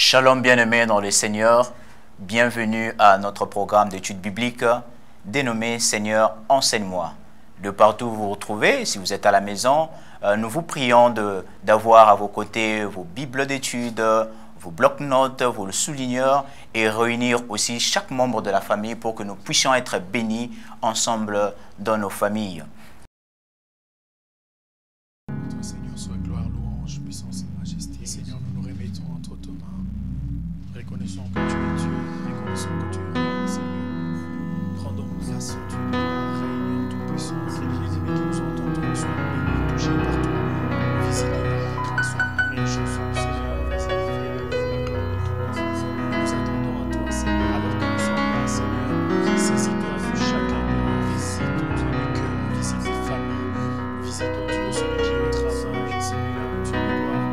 Shalom bien-aimés dans le Seigneur, bienvenue à notre programme d'études bibliques dénommé Seigneur, enseigne-moi. De partout où vous vous retrouvez, si vous êtes à la maison, nous vous prions d'avoir à vos côtés vos bibles d'études, vos blocs-notes, vos souligneurs et réunir aussi chaque membre de la famille pour que nous puissions être bénis ensemble dans nos familles. Toi, Seigneur, soit gloire, louange, puissance et majesté. Seigneur, nous nous remettons entre tes mains. Reconnaissons que tu es Dieu, reconnaissons que tu es roi, Seigneur. Rendons grâce au Dieu, régnant tout-puissant, qui bien-aimé qui nous entendons, soit béni, touché par toi, visité par la grâce, au nom de Jésus, Seigneur. Nous attendons à toi, Seigneur, alors que nous sommes là, Seigneur. Saisis-toi de chacun de nous, visite autour du cœur, visite les familles, visite autour de celui qui est au travail, celui-là où tu es gloire,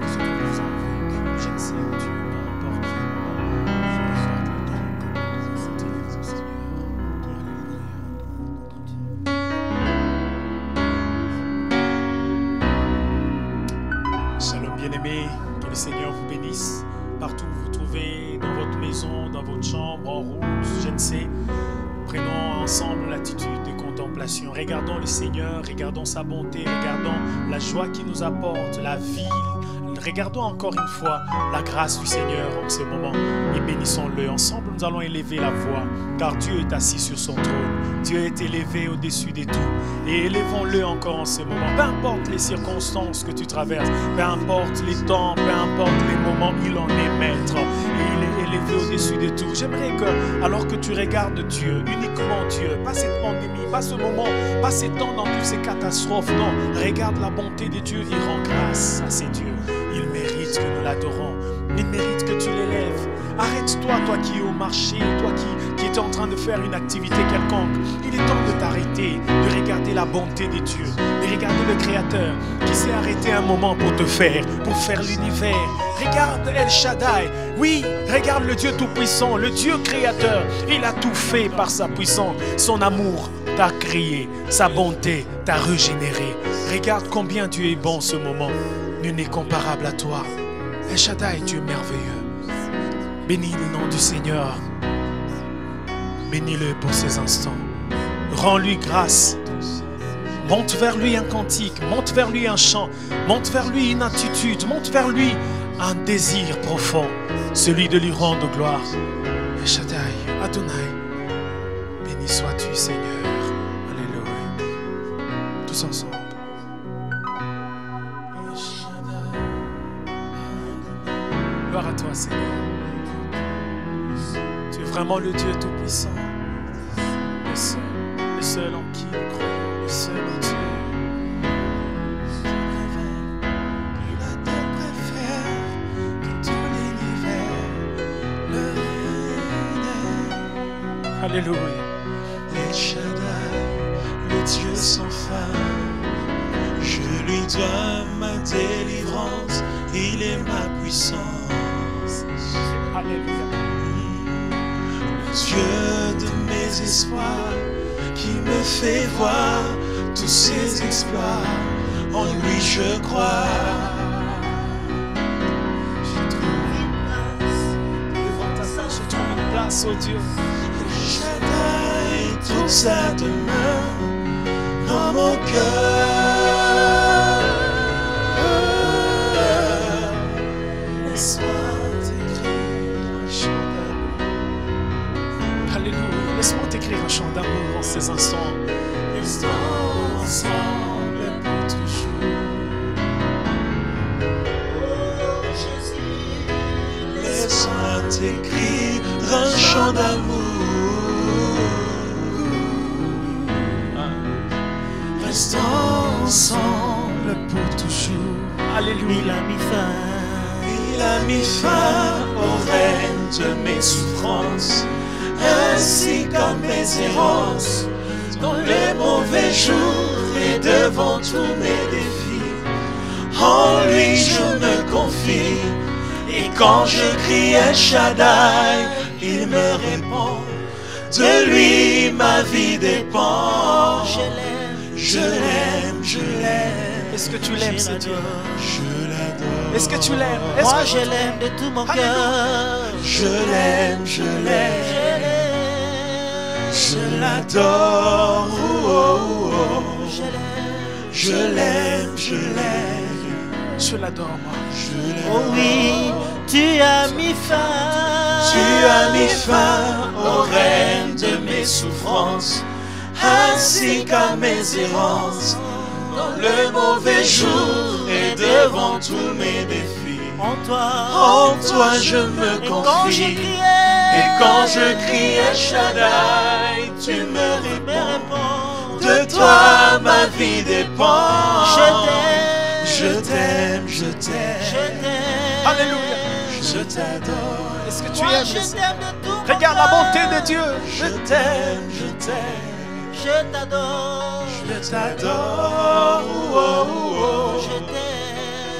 ce que nous avons vécu, je ne sais où tu es, peu importe le moment, je regarde le temps que nous devons utiliser, Seigneur. Alléluia. Shalom bien-aimés, que le Seigneur vous bénisse. Partout où vous vous trouvez, dans votre maison, dans votre chambre, en route, je ne sais. Prenons ensemble l'attitude de contemplation. Regardons le Seigneur, regardons sa bonté, regardons la joie qu'il nous apporte, la vie. Regardons encore une fois la grâce du Seigneur en ce moment et bénissons-le. Ensemble, nous allons élever la voix, car Dieu est assis sur son trône. Dieu est élevé au-dessus de tout. Et élevons-le encore en ce moment. Peu importe les circonstances que tu traverses, peu importe les temps, peu importe les moments, il en est maître. Et il est élevé au-dessus de tout. J'aimerais que, alors que tu regardes Dieu, uniquement Dieu, pas cette pandémie, pas ce moment, pas ces temps dans toutes ces catastrophes, non, regarde la bonté de Dieu et rends grâce à ces dieux. Il mérite que nous l'adorons. Il mérite que tu l'élèves. Arrête-toi, toi qui es au marché, toi qui es en train de faire une activité quelconque. Il est temps de t'arrêter, de regarder la bonté de Dieu, de regarder le Créateur qui s'est arrêté un moment pour te faire, pour faire l'univers. Regarde El Shaddai. Oui, regarde le Dieu Tout-Puissant, le Dieu Créateur. Il a tout fait par sa puissance. Son amour t'a créé, sa bonté t'a régénéré. Regarde combien Dieu est bon ce moment. Nul n'est comparable à toi. El Shaddai, Dieu merveilleux. Bénis le nom du Seigneur. Bénis-le pour ces instants. Rends-lui grâce. Monte vers lui un cantique. Monte vers lui un chant. Monte vers lui une attitude. Monte vers lui un désir profond. Celui de lui rendre gloire. El Shaddai, Adonai. Béni sois-tu, Seigneur. Alléluia. Tous ensemble. Gloire à toi, Seigneur. Tu es vraiment le Dieu Tout-Puissant. Le seul en qui nous croyons, le seul en Dieu. Que la terre préfère que tout l'univers le vénère. Alléluia. El Shaddai, le Dieu sans fin. Je lui dois ma délivrance, il est ma puissance. Alléluia. Le Dieu de mes espoirs, qui me fait voir tous ses exploits, en lui je crois. Je trouve une place, devant ta face, je trouve une place, oh Dieu. El Shaddai, toute sa demeure dans mon cœur. Laisse-moi laisse-moi t'écrire un chant d'amour en ces instants. Restons ensemble pour toujours. Oh Jésus, laisse-moi t'écrire un chant d'amour. Restons ensemble pour toujours. Alléluia. Il a mis fin au règne de mes souffrances, ainsi qu'à mes errances, dans les mauvais jours et devant tous mes défis. En lui je me confie, et quand je crie El Shaddai, il me répond. De lui ma vie dépend. Je l'aime, je l'aime, je l'aime. Est-ce que tu l'aimes, ce Dieu? Je l'adore. Est-ce que tu l'aimes? Moi je l'aime de tout mon cœur. Je l'aime, je l'aime. Je l'adore. Oh, oh, oh. Je l'aime, je l'aime. Je l'adore, moi. Je l'adore. Oh oui, tu as mis fin. Tu as mis fin au règne de mes souffrances, ainsi qu'à mes errances, dans le mauvais jour et devant tous mes défis. En toi je me confie. Et quand je criais Shaddai, tu me réponds. De toi ma vie dépend. Je t'aime, je t'aime. Alléluia. Je t'adore. Est-ce que tu Moi aimes? je t'aime de tout mon Regarde la bonté de Dieu. Je t'aime, je t'aime. Je t'adore. Je t'adore. Oh, oh, oh. Je t'aime.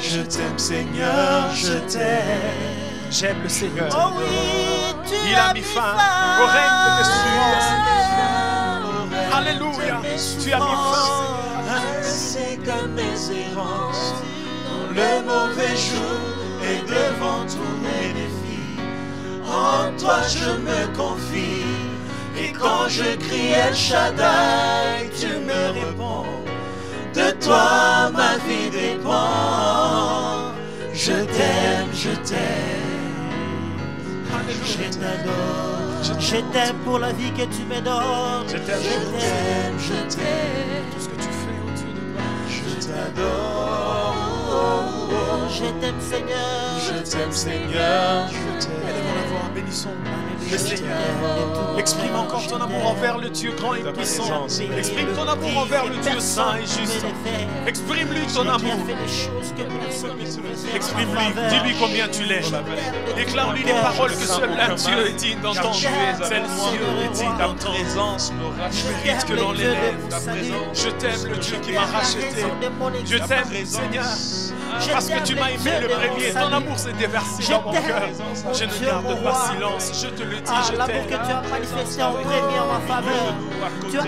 Je t'aime Seigneur, je t'aime. J'aime le Seigneur. Oh oui, tu Il a mis fin au règne de tes souffrances. Alléluia. Tu as mis fin. Ainsi qu'à mes errances, dans le mauvais jour et devant tous mes défis. En toi je me confie. Et quand je crie El Shaddai, tu me réponds. De toi ma vie dépend. Je t'aime, je t'aime. Je t'adore. Je t'aime pour la vie que tu me donnes. Je t'aime. Je t'aime, je t'aime. Tout ce que tu fais au Dieu de gloire. Je t'adore. Oh, oh, oh. Je t'aime Seigneur. Je t'aime Seigneur, je Élevons t'aime. la voix, bénissons le Seigneur. Exprime encore ton amour envers le Dieu grand et puissant. Exprime ton amour envers le Dieu saint et juste. Exprime-lui ton amour. Exprime-lui, dis-lui combien tu l'aimes. Déclare-lui les paroles que seul un Dieu est digne d'entendre. Seul Dieu est digne d'entendre. Je mérite que l'on l'élève. Je t'aime, le Dieu qui m'a racheté. Je t'aime, Seigneur, parce que tu m'as aimé le premier. Ton amour s'est déversé dans mon cœur. Je ne garde pas silence. Je te le dis, je L'amour que t'aime. tu as manifesté en premier en ma faveur. Tu as Mon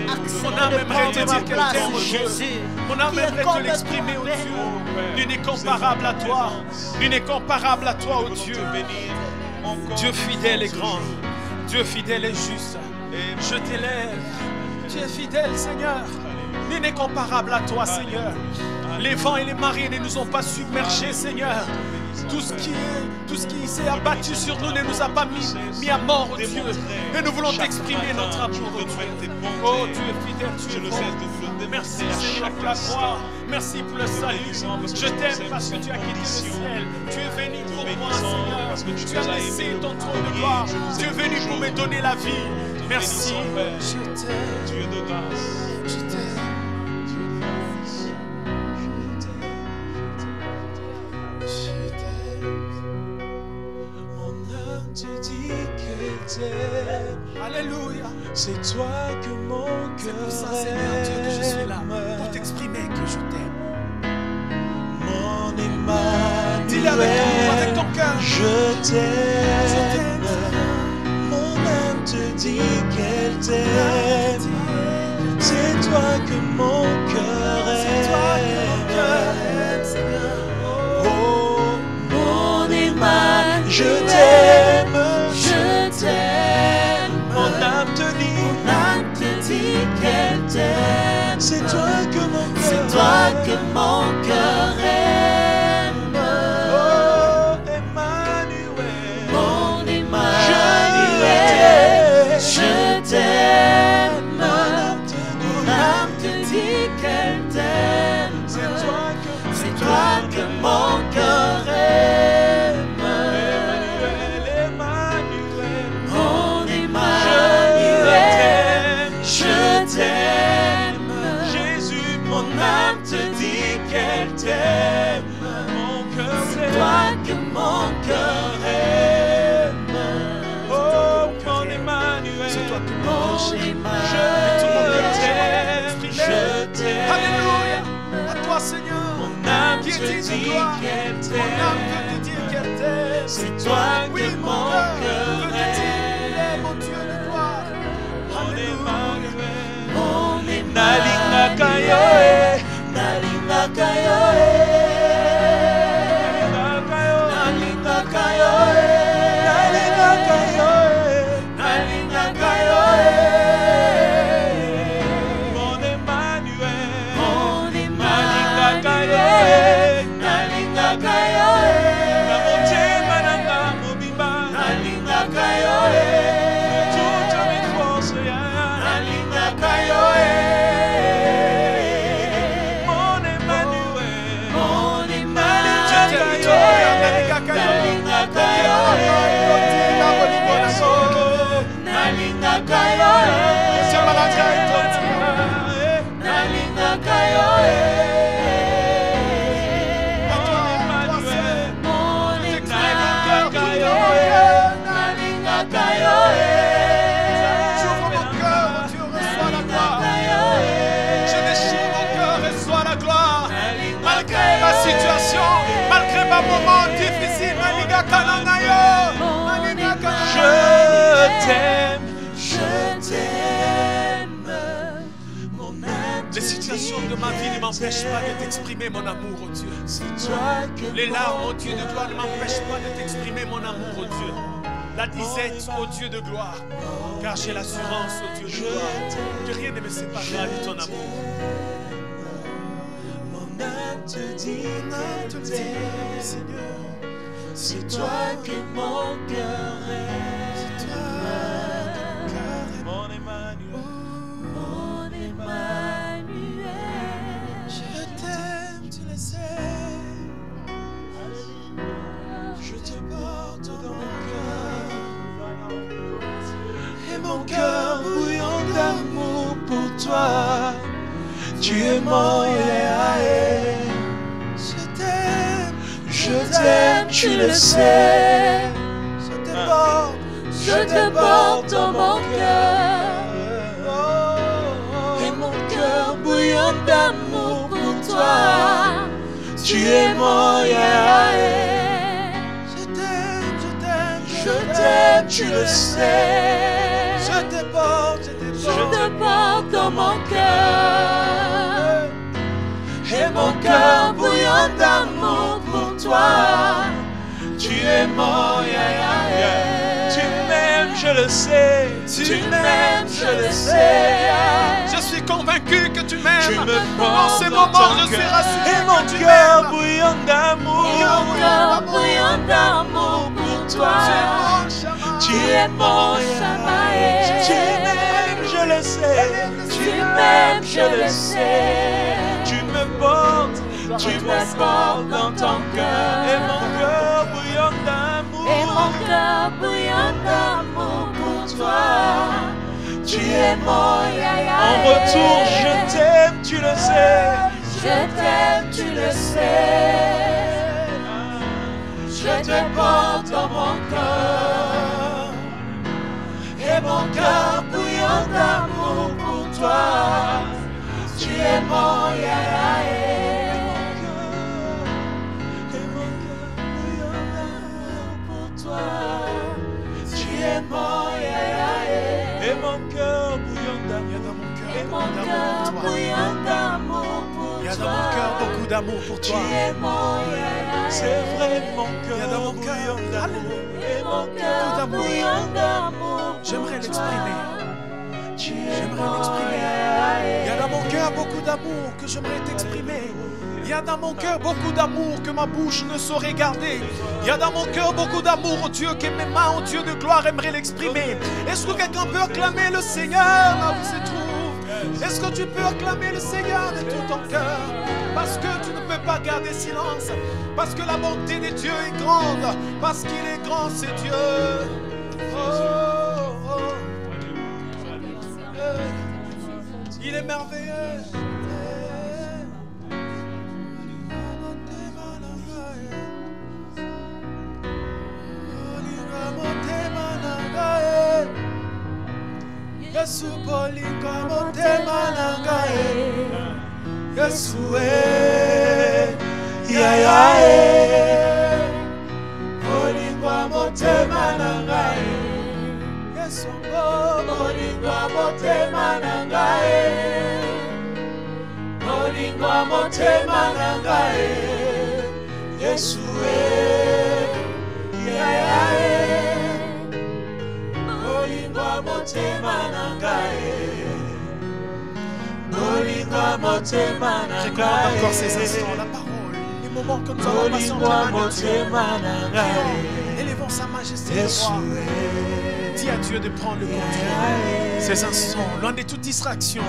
âme accepté de aimerait te prendre ma dire qu'elle place, t'aime, Dieu. Jésus. Mon âme qui est aimerait te complètement l'exprimer, ô ouvert. Dieu. Nul n'est comparable à toi. Nul n'est comparable à toi, ô Dieu. Dieu fidèle et grand. Dieu fidèle et juste. Je t'élève. Tu es fidèle, Seigneur. Nul n'est comparable à toi, Seigneur. Les vents et les marées ne nous ont pas submergés, Seigneur. Tout ce qui s'est abattu sur nous ne nous a pas mis à mort, oh Dieu. Et nous voulons t'exprimer notre amour, oh Dieu. Oh, tu es fidèle, tu es bon. Merci, Seigneur, pour la croix. Merci pour le salut. Je t'aime parce que tu as quitté le ciel. Tu es venu pour moi, Seigneur. Tu as laissé ton trône de gloire. Tu es venu pour me donner la vie. Merci. Je t'aime. Dieu de grâce. Je t'aime. Alléluia. C'est toi que mon C'est cœur pour ça, Seigneur Dieu, que je suis là, pour t'exprimer que je t'aime. Mon Emmanuel, Dis-le avec ton cœur. je t'aime. Mon âme te dit qu'elle t'aime. C'est toi que mon cœur aime. Oh, mon Emmanuel, je t'aime. Je t'aime. Mon âme te dit qu'elle t'aime. c'est toi que mon cœur C'est toi que mon cœur aime. Oh, Emmanuel, Mon Emmanuel, je je t'aime. mon âme te Mon âme te dit qu'elle t'aime. c'est C'est toi que mon cœur aime. Emmanuel, Mon Emmanuel, je t'aime. Jésus, mon âme te dit qu'elle t'aime. Mon cœur C'est toi que mon cœur aime. oh, mon Emmanuel, C'est toi que Mon mon je t'aime, Exprime. je t'aime. Alléluia. À toi, Seigneur. Mon âme Qui est te digne de dit gloire. qu'elle Mon âme veut te t'aime. dire qu'elle t'aime. C'est toi Oui, que mon mon cœur cœur veut te dire qu'il est aime. mon Dieu de gloire. Mon Alléluia. Emmanuel, Mon Nalinga Kayoe, Nalinga Kayoe. Les situations de ma vie ne m'empêchent pas de t'exprimer mon amour, oh Dieu. Les larmes, oh Dieu de gloire, ne m'empêchent pas de t'exprimer mon amour, oh Dieu. La disette, oh Dieu de gloire, car j'ai l'assurance, oh Dieu de gloire, que rien ne me séparera de ton amour. Mon âme te dit, Seigneur, c'est toi que mon cœur est. C'est toi, mon Emmanuel. Mon Emmanuel. Je t'aime, tu le sais. Je te porte dans mon cœur. Et mon cœur bouillant d'amour pour toi. Tu es mon Yahweh. Je t'aime, tu le sais. Je te porte dans mon cœur. Et mon cœur bouillant d'amour pour toi. Tu es mon Yahweh. Je t'aime, tu le sais. Je te porte dans mon cœur. Et mon cœur bouillant d'amour pour toi. Tu es mon Yahweh. Tu m'aimes, je le sais. Tu m'aimes, je le sais. Je suis convaincu que tu m'aimes. Tu me Dans ces moments, je suis rassuré. Et mon cœur bouillant d'amour. Et mon cœur bouillant d'amour pour toi. Tu es mon Shamaï. Tu m'aimes, je le sais. Tu m'aimes, je le sais. Tu me portes dans ton cœur. Et mon cœur bouillant d'amour. Et mon cœur bouillant d'amour pour toi. Tu es mon Yahweh. En retour, je t'aime, tu le sais. Je t'aime, tu le sais. Je te porte dans mon cœur. Et mon cœur bouillant d'amour pour toi. Tu es mon Yahweh. Et mon cœur bouillant d'amour pour toi. Tu es mon Yahweh. Et mon cœur bouillant d'amour. Et mon cœur bouillant d'amour pour toi. Il y a dans mon cœur beaucoup d'amour pour toi. Tu es mon Yahweh. C'est vrai, mon cœur. Il y a dans mon cœur d'amour. Et mon cœur bouillant d'amour. J'aimerais l'exprimer. J'aimerais l'exprimer. Il y a dans mon cœur beaucoup d'amour que j'aimerais t'exprimer. Il y a dans mon cœur beaucoup d'amour que ma bouche ne saurait garder. Il y a dans mon cœur beaucoup d'amour, oh Dieu, que mes mains, oh Dieu de gloire, aimeraient l'exprimer. Est-ce que quelqu'un peut acclamer le Seigneur là où il se trouve? Est-ce que tu peux acclamer le Seigneur de tout ton cœur? Parce que tu ne peux pas garder silence. Parce que la bonté de Dieu est grande. Parce qu'il est grand, c'est Dieu. Il est merveilleux. Yesu bolingo motema na ngai. Yesu Yahweh. Bolingo motema na ngai. Yesu bolingo motema na ngai. Bolingo motema na ngai. Yesu Yahweh. Récommande encore ces instants, la parole, les moments que nous avons passés en témoignage. Élevons sa majesté de roi. Dis à Dieu de prendre le contrôle. Ces instants, loin de toute distraction,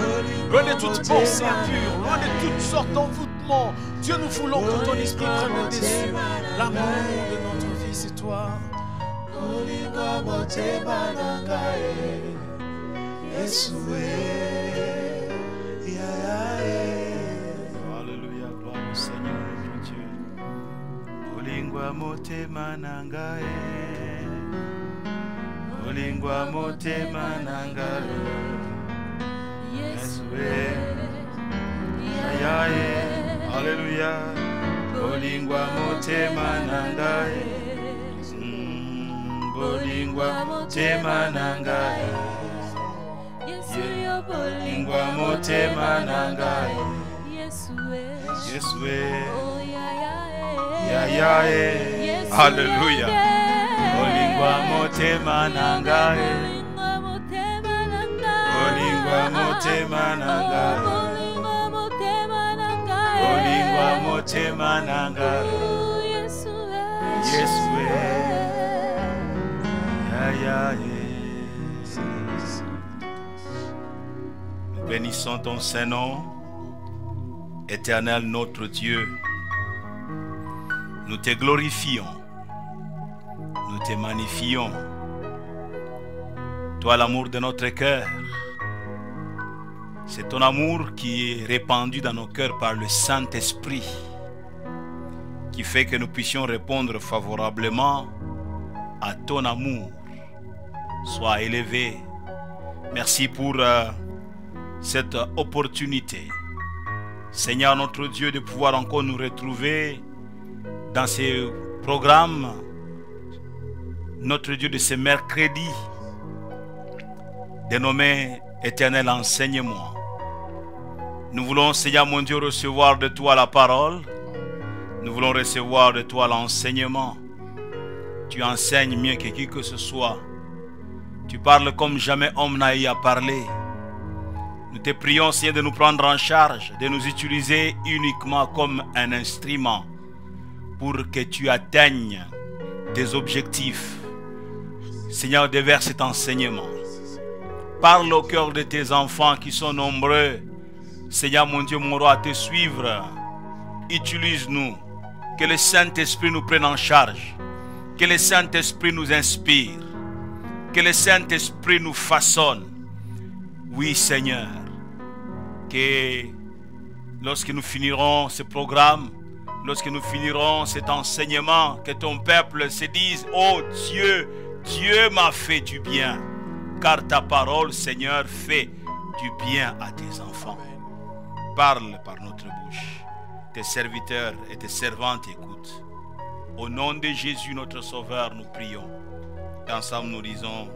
loin de toute pensée impure, loin de toutes sortes d'envoûtements. Dieu, nous voulons que ton esprit prenne le dessus. L'amour de notre vie, c'est toi. Alléluia, gloire au Seigneur mon Dieu. Olingwa motema nangae. Olingwa motema nangae. Yesue. Alléluia. Olingwa motema nangae. Bolingwa motema nangae. Lingwa motema nangai. Yesue. Ya ya eh. Hallelujah. Lingwa motema nangai. Lingwa motema nangai. Lingwa motema nangai. Yesue. Ya ya eh. Nous bénissons ton Saint-Nom, Éternel notre Dieu. Nous te glorifions, nous te magnifions. Toi, l'amour de notre cœur, c'est ton amour qui est répandu dans nos cœurs par le Saint-Esprit, qui fait que nous puissions répondre favorablement à ton amour. Sois élevé. Merci pour cette opportunité, Seigneur notre Dieu, de pouvoir encore nous retrouver dans ces programmes, notre Dieu, de ce mercredi, dénommé Éternel, enseigne-moi. Nous voulons, Seigneur mon Dieu, recevoir de toi la parole. Nous voulons recevoir de toi l'enseignement. Tu enseignes mieux que qui que ce soit. Tu parles comme jamais homme n'a eu à parler. Nous te prions, Seigneur, de nous prendre en charge, de nous utiliser uniquement comme un instrument pour que tu atteignes tes objectifs. Seigneur, déverse cet enseignement. Parle au cœur de tes enfants qui sont nombreux. Seigneur, mon Dieu, mon roi, à te suivre. Utilise-nous. Que le Saint-Esprit nous prenne en charge. Que le Saint-Esprit nous inspire. Que le Saint-Esprit nous façonne. Oui, Seigneur. Que lorsque nous finirons ce programme, lorsque nous finirons cet enseignement, que ton peuple se dise: oh Dieu, Dieu m'a fait du bien. Car ta parole, Seigneur, fait du bien à tes enfants. Parle par notre bouche. Tes serviteurs et tes servantes écoutent. Au nom de Jésus, notre Sauveur, nous prions. Et ensemble, nous disons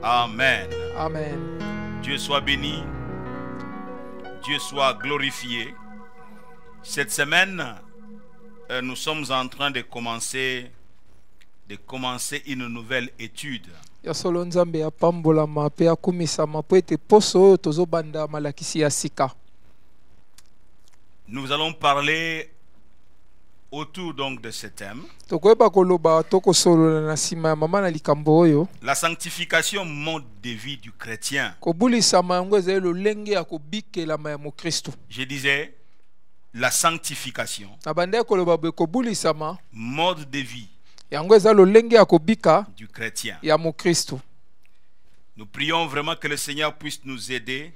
Amen. Amen. Dieu soit béni. Dieu soit glorifié. Cette semaine, nous sommes en train de commencer une nouvelle étude. Ya solo nzambe ya pambolama pe akumisama po ete poso oyo tozobanda malakisi ya sika. Nous allons parler autour donc de ce thème. Tokoyeba koloba tokosolola na sima ya mama na likambo oyo. La sanctification, mode de vie du chrétien. Kobulisama yango ezali lolenge ya kobikelama ya mokristo. Je disais la sanctification. Na bande koloba be kobulisama mode de vie yango ezali lolenge ya kobika du chrétien. ya mokristo. Nous prions vraiment que le Seigneur puisse nous aider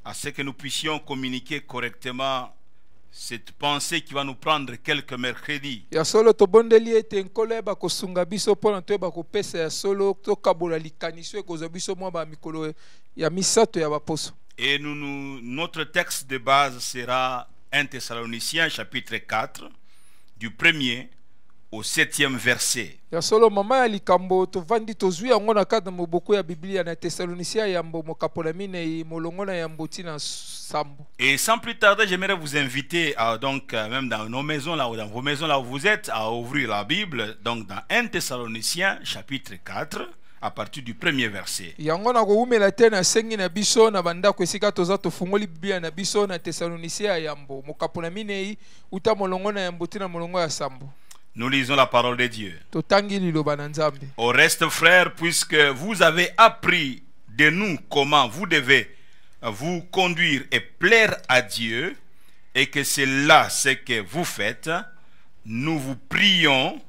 à ce que nous puissions communiquer correctement cette pensée qui va nous prendre quelques mercredis. Ya solo tobondeli ete nkolo eba kosunga biso pona toyeba kopesa ya solo tokabola likaniso ekozwa biso mwa ba mikolo ya misato ya baposo. Et notre texte de base sera 1 Thessaloniciens chapitre 4 du 1er au 7e verset. Ya solo mama ya likambo tovandi tozwi yango na kata moboko ya Biblia na Thessaloniciens yambo mokapola mine molongo na yambo tina sambo. Et sans plus tarder, j'aimerais vous inviter à, donc même dans nos maisons là ou dans vos maisons là où vous êtes, à ouvrir la Bible donc dans 1 Thessaloniciens chapitre 4 à partir du 1er verset. Yango na koumela te na sengi na biso na banda ko esika toza tofungoli Biblia na biso na Thessaloniciens yambo mokapola mine uta molongo na yambo tina molongo ya sambo. Nous lisons la parole de Dieu. Au reste, frères, puisque vous avez appris de nous comment vous devez vous conduire et plaire à Dieu, et que c'est là ce que vous faites, nous vous prions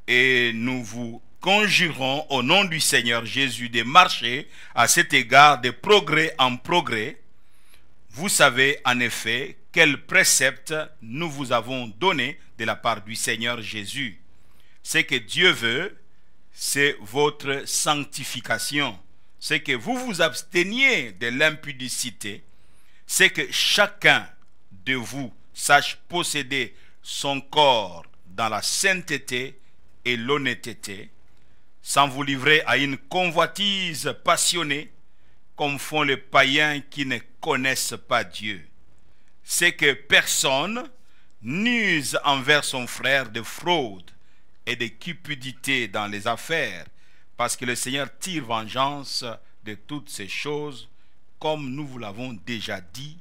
et nous vous conjurons au nom du Seigneur Jésus de marcher à cet égard de progrès en progrès. Vous savez en effet quels préceptes nous vous avons donnés de la part du Seigneur Jésus. Ce que Dieu veut, c'est votre sanctification. C'est que vous vous absteniez de l'impudicité. C'est que chacun de vous sache posséder son corps dans la sainteté et l'honnêteté, sans vous livrer à une convoitise passionnée comme font les païens qui ne connaissent pas Dieu. C'est que personne n'use envers son frère de fraude et de cupidité dans les affaires, parce que le Seigneur tire vengeance de toutes ces choses, comme nous vous l'avons déjà dit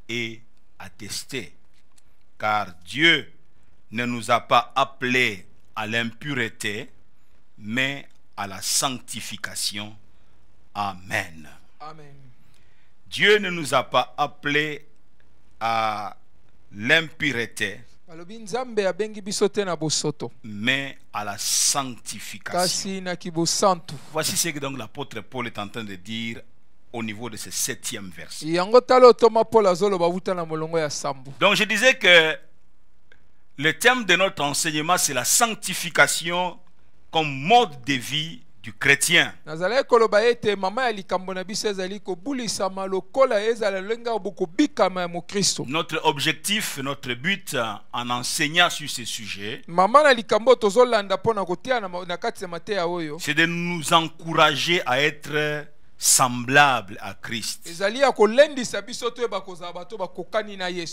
et attesté. Car Dieu ne nous a pas appelés à l'impureté, mais à la sanctification. Amen. Amen. Dieu ne nous a pas appelés à l'impureté, mais à la sanctification. Voici ce que donc l'apôtre Paul est en train de dire au niveau de ce 7e verset. Donc je disais que le thème de notre enseignement, c'est la sanctification comme mode de vie du chrétien. Notre objectif, notre but en enseignant sur ce sujet, c'est de nous encourager à être semblable à Christ,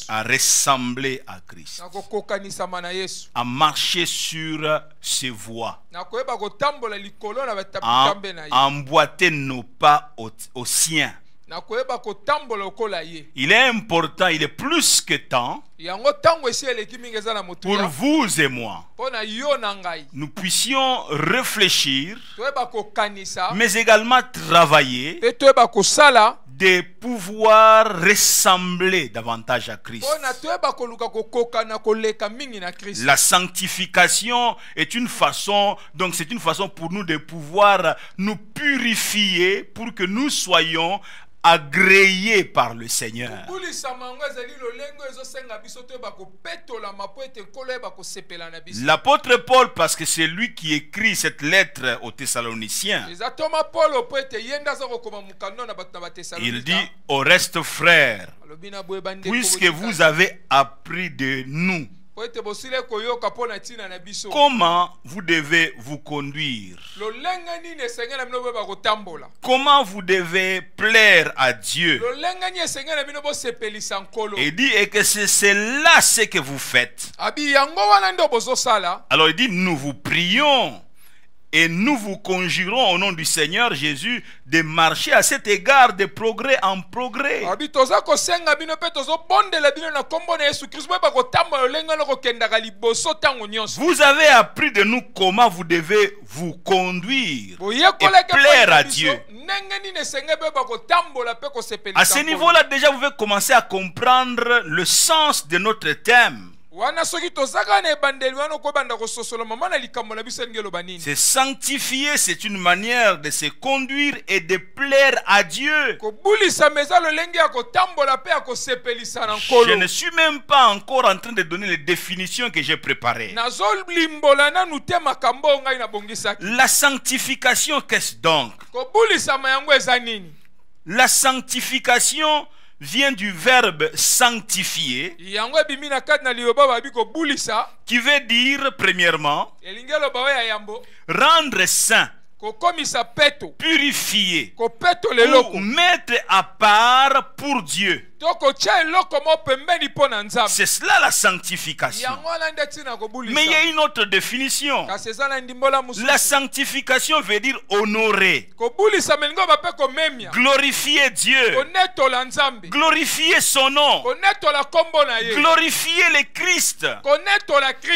à ressembler à Christ, à marcher sur ses voies, à emboîter nos pas aux siens. Il est important, il est plus que temps pour vous et moi, nous puissions réfléchir, mais également travailler de pouvoir ressembler davantage à Christ. La sanctification est une façon, donc c'est une façon pour nous de pouvoir nous purifier pour que nous soyons agréé par le Seigneur. L'apôtre Paul, parce que c'est lui qui écrit cette lettre aux Thessaloniciens, il dit au reste frères, puisque vous avez appris de nous comment vous devez vous conduire, comment vous devez plaire à Dieu. Et dit et que c'est là ce que vous faites. Alors il dit nous vous prions et nous vous conjurons au nom du Seigneur Jésus de marcher à cet égard de progrès en progrès. Vous avez appris de nous comment vous devez vous conduire et plaire à Dieu. À ce niveau-là, déjà, vous pouvez commencer à comprendre le sens de notre thème. Se sanctifier, c'est une manière de se conduire et de plaire à Dieu. Je ne suis même pas encore en train de donner les définitions que j'ai préparées. La sanctification, qu'est-ce donc? La sanctification vient du verbe sanctifier, qui veut dire premièrement rendre saint, purifier ou mettre à part pour Dieu. C'est cela la sanctification. Mais il y a une autre définition. La sanctification veut dire honorer, glorifier Dieu, glorifier son nom, glorifier le Christ.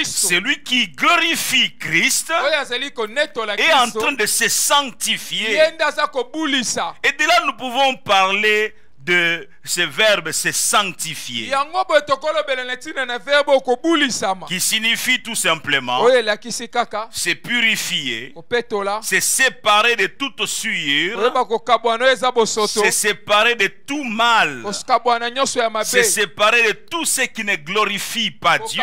Celui qui glorifie Christ est en train de se sanctifier. Et de là nous pouvons parler de ce verbe se sanctifier, qui signifie tout simplement se purifier, se séparer de toute souillure, se séparer de tout mal, se séparer de tout ce qui ne glorifie pas Dieu.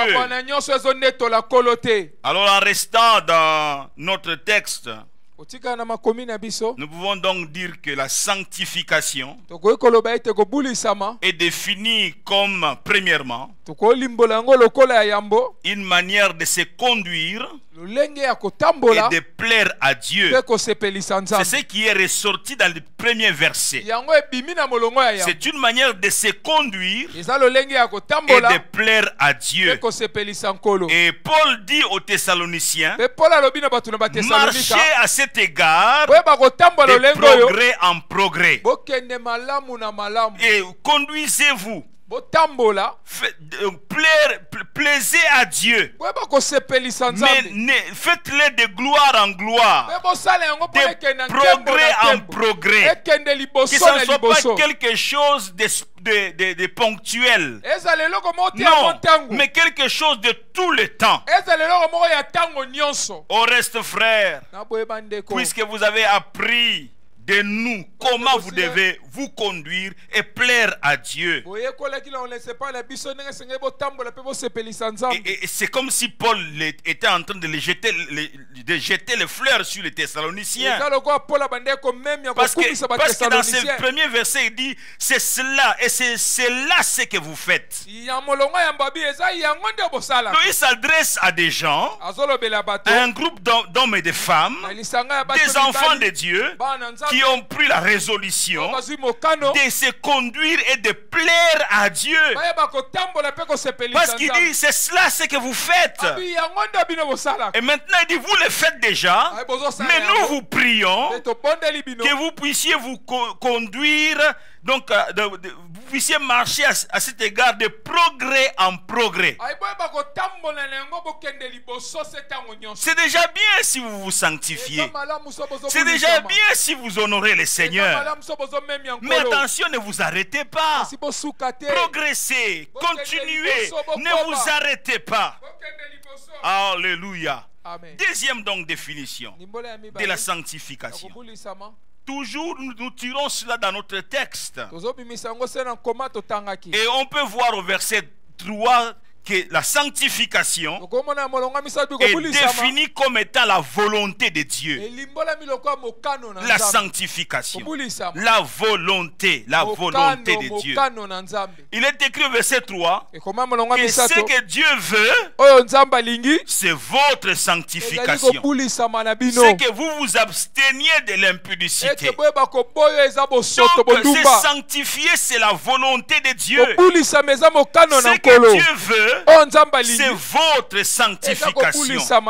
Alors en restant dans notre texte, nous pouvons donc dire que la sanctification est définie comme, premièrement, une manière de se conduire lolenge ya et kotambola de plaire à Dieu. pe kosepelisa C'est ce Nzambe qui est ressorti dans le premier verset. yango ebimi na molongo ya yambo C'est une manière de se conduire eza lolenge ya et kotambola de plaire à pe Dieu. kosepelisa nkolo Et Paul dit aux Thessaloniciens, pe Paul alobi na bato na marchez batesalonika à cet égard boyeba kotambola de lolenge oyo progrès en progrès. bokende malamu na malamu Et conduisez-vous, botambola plaisez à Dieu. boyeba kosepelisa Mais Nzambe faites-le de gloire en gloire, pe bosala yango mpo ekende na de nkembo progrès na en nkembo progrès. ekende Que liboso ça na ne soit pas liboso quelque chose de ponctuel. ezala eloko moko te yango Non, ntango mais quelque chose de tout le temps. ezala eloko moko ya ntango nyonso Au reste, frères, na boyeba ndeko puisque vous avez appris de nous comment vous devez vous conduire et plaire à Dieu. boyekolaki na olesepa na biso ndenge esengeli botambola mpe bosepelisa Nzambe Et c'est comme si Paul était en train de jeter les fleurs sur les Thessaloniciens. eza lokola Paul abandeki komemia Parce kokumisa que dans ce batesaloniciens premier verset, il dit, c'est cela, et c'est là ce que vous faites. ya molongo ya mbabi eza yango nde bosala Donc il s'adresse à des gens, azolobela bato à un groupe d'hommes et de femmes, na lisanga ya bato des enfants de mibali, Dieu, bana Nzambe qui ont pris la résolution bazwi mokano de se conduire et de plaire à Dieu. bayeba kotambola mpe kosepelisa Parce qu'il dit, c'est cela ce que vous faites. abi yango nde bino bosalaka Et maintenant, il dit, vous le faites déjà, Ay, bozosala mais nous yango. vous prions Te tobondeli bino que vous puissiez vous conduire, donc vous puissiez marcher à cet égard de progrès en progrès. ay boyeba kotambola na yango bokende liboso se ntango nyonso C'est déjà bien si vous vous sanctifiez. eza malamu so C'est déjà bien si vous honorez le Seigneur. malamu so bozomemia Mais nkolo attention, ne vous arrêtez pas. kasi bosuka te Progressez, continuez, ne vous arrêtez pas. bokende liboso Alléluia. amen Deuxième donc définition limbola ya de mibale la sanctification. kobulisama Toujours nous tirons cela dans notre texte. tozobimisa yango se na nkoma totangaki Et on peut voir au verset 3 que la sanctification tokomona molongo ya misato est kobulisama définie comme étant la volonté de Dieu. elimbolami lokola mokano na La Nzambe sanctification. kobulisama La volonté de Dieu. mokano na Nzambe Il est écrit au verset 3 ekoma molongo ya que ce misato que Dieu veut, oyo Nzambe alingi c'est votre ezali sanctification. kobulisama na bino C'est que vous vous absteniez de l'impudicité. ete boyeba koboyo eza bosoto Donc, se bondumba sanctifier, c'est la volonté de Dieu. kobulisama eza mokano na Ce que nkolo Dieu veut, oyo Nzambe c'est alingi votre sanctification.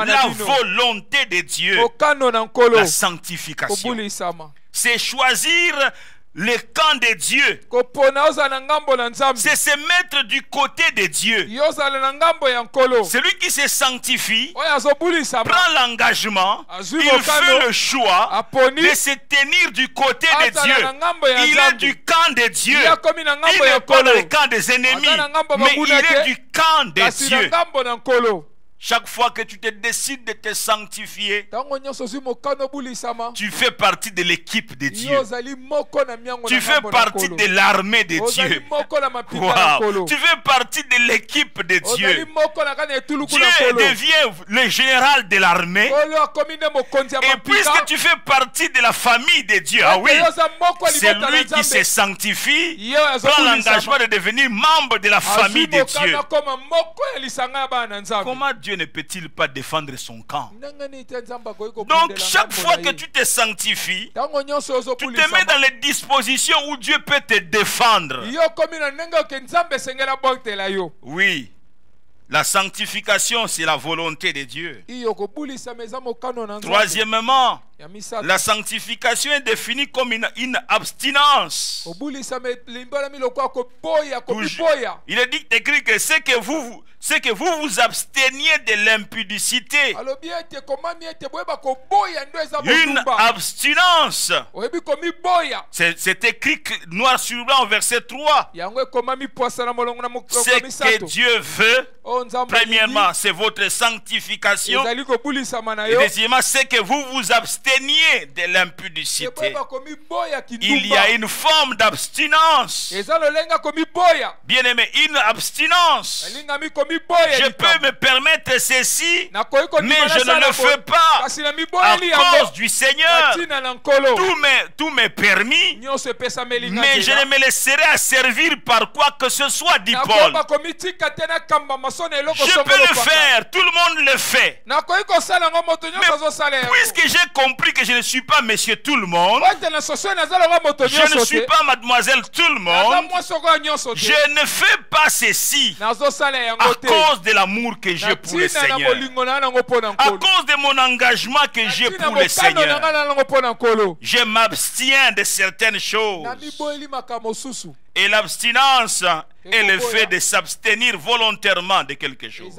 La volonté de Dieu, mokano na nkolo la sanctification. kobulisama C'est choisir le camp de Dieu. kopona ozala na ngambo na Nzambe C'est se mettre du côté de Dieu. yo ozala na ngambo ya nkolo Celui qui se sanctifie oyo azobulisama prend l'engagement, Azui il mokano, fait le choix aponi de se tenir du côté de azala Dieu. na ngambo ya Il est Nzambe du camp de Dieu. ye akomi na Il ngambo ya n'est pas dans nkolo le camp des ennemis, Aza na ngambo mais babuna il est te, du camp de kasi na Dieu. ngambo na nkolo Chaque fois que tu te décides de te sanctifier, ntango nyonso ozwi mokano obulisama tu fais partie de l'équipe de yo Dieu. ozali moko na miango Tu na fais ngambo na partie nkolo de l'armée de ozali Dieu. moko na mapinga na nkolo Wow. Tu fais partie de l'équipe de ozali Dieu. moko na kati na etuluku Dieu na nkolo devient le général de l'armée. nkolo akomi nde mokonzi ya Et puisque mapinga tu fais partie de la famille de Dieu, ah oui, ete yo oza moko ya c'est libota na lui qui se Nzambe sanctifie, ye prend l'engagement azobulisama de devenir membre de la famille de azwi Dieu. mokano akoma moko ya lisanga ya bana na Nzambe Comment Dieu ne peut-il pas défendre son camp? ndenge nini te Nzambe akoki Donc kobundela chaque ngambo fois na que ye. tu te sanctifies, ntango nyonso tu te mets dans ozobulisama les dispositions où Dieu peut te défendre. yo okomi na ndenge oke Nzambe esengeli abotela yo Oui, la sanctification, c'est la volonté de Dieu. iyo kobulisama eza mokano na Nzambe Troisièmement, ya misato la sanctification est définie comme une abstinence. kobulisama elimbolami lokola koboya komiboya Il est dit, écrit que c'est que vous vous absteniez de l'impudicité. alobi ete komami ete boyeba koboya ndo eza Une bondumba abstinence. oyebi komiboya C'est écrit noir sur blanc au verset 3. yango ekomami pwasa na molongo na mokolo Ce que misato Dieu veut, oyo Nzambe premièrement, c'est votre sanctification. ezali kobulisama na Et yo deuxièmement, c'est que vous vous abstenez absteniez de l'impudicité. Il y a une forme d'abstinence. Bien-aimé, une abstinence. Je peux me permettre ceci, mais je ne le fais pas à cause du Seigneur. Tout m'est permis, mais je ne me laisserai à servir par quoi que ce soit, dit Paul. Je peux le faire, tout le monde le fait. Mais puisque j'ai compris que je ne suis pas monsieur tout le monde, je ne suis pas mademoiselle tout le monde, je ne fais pas ceci à cause de l'amour que j'ai pour le Seigneur, à cause de mon engagement que j'ai pour le Seigneur. Je m'abstiens de certaines choses. Et l'abstinence est le fait de s'abstenir volontairement de quelque chose.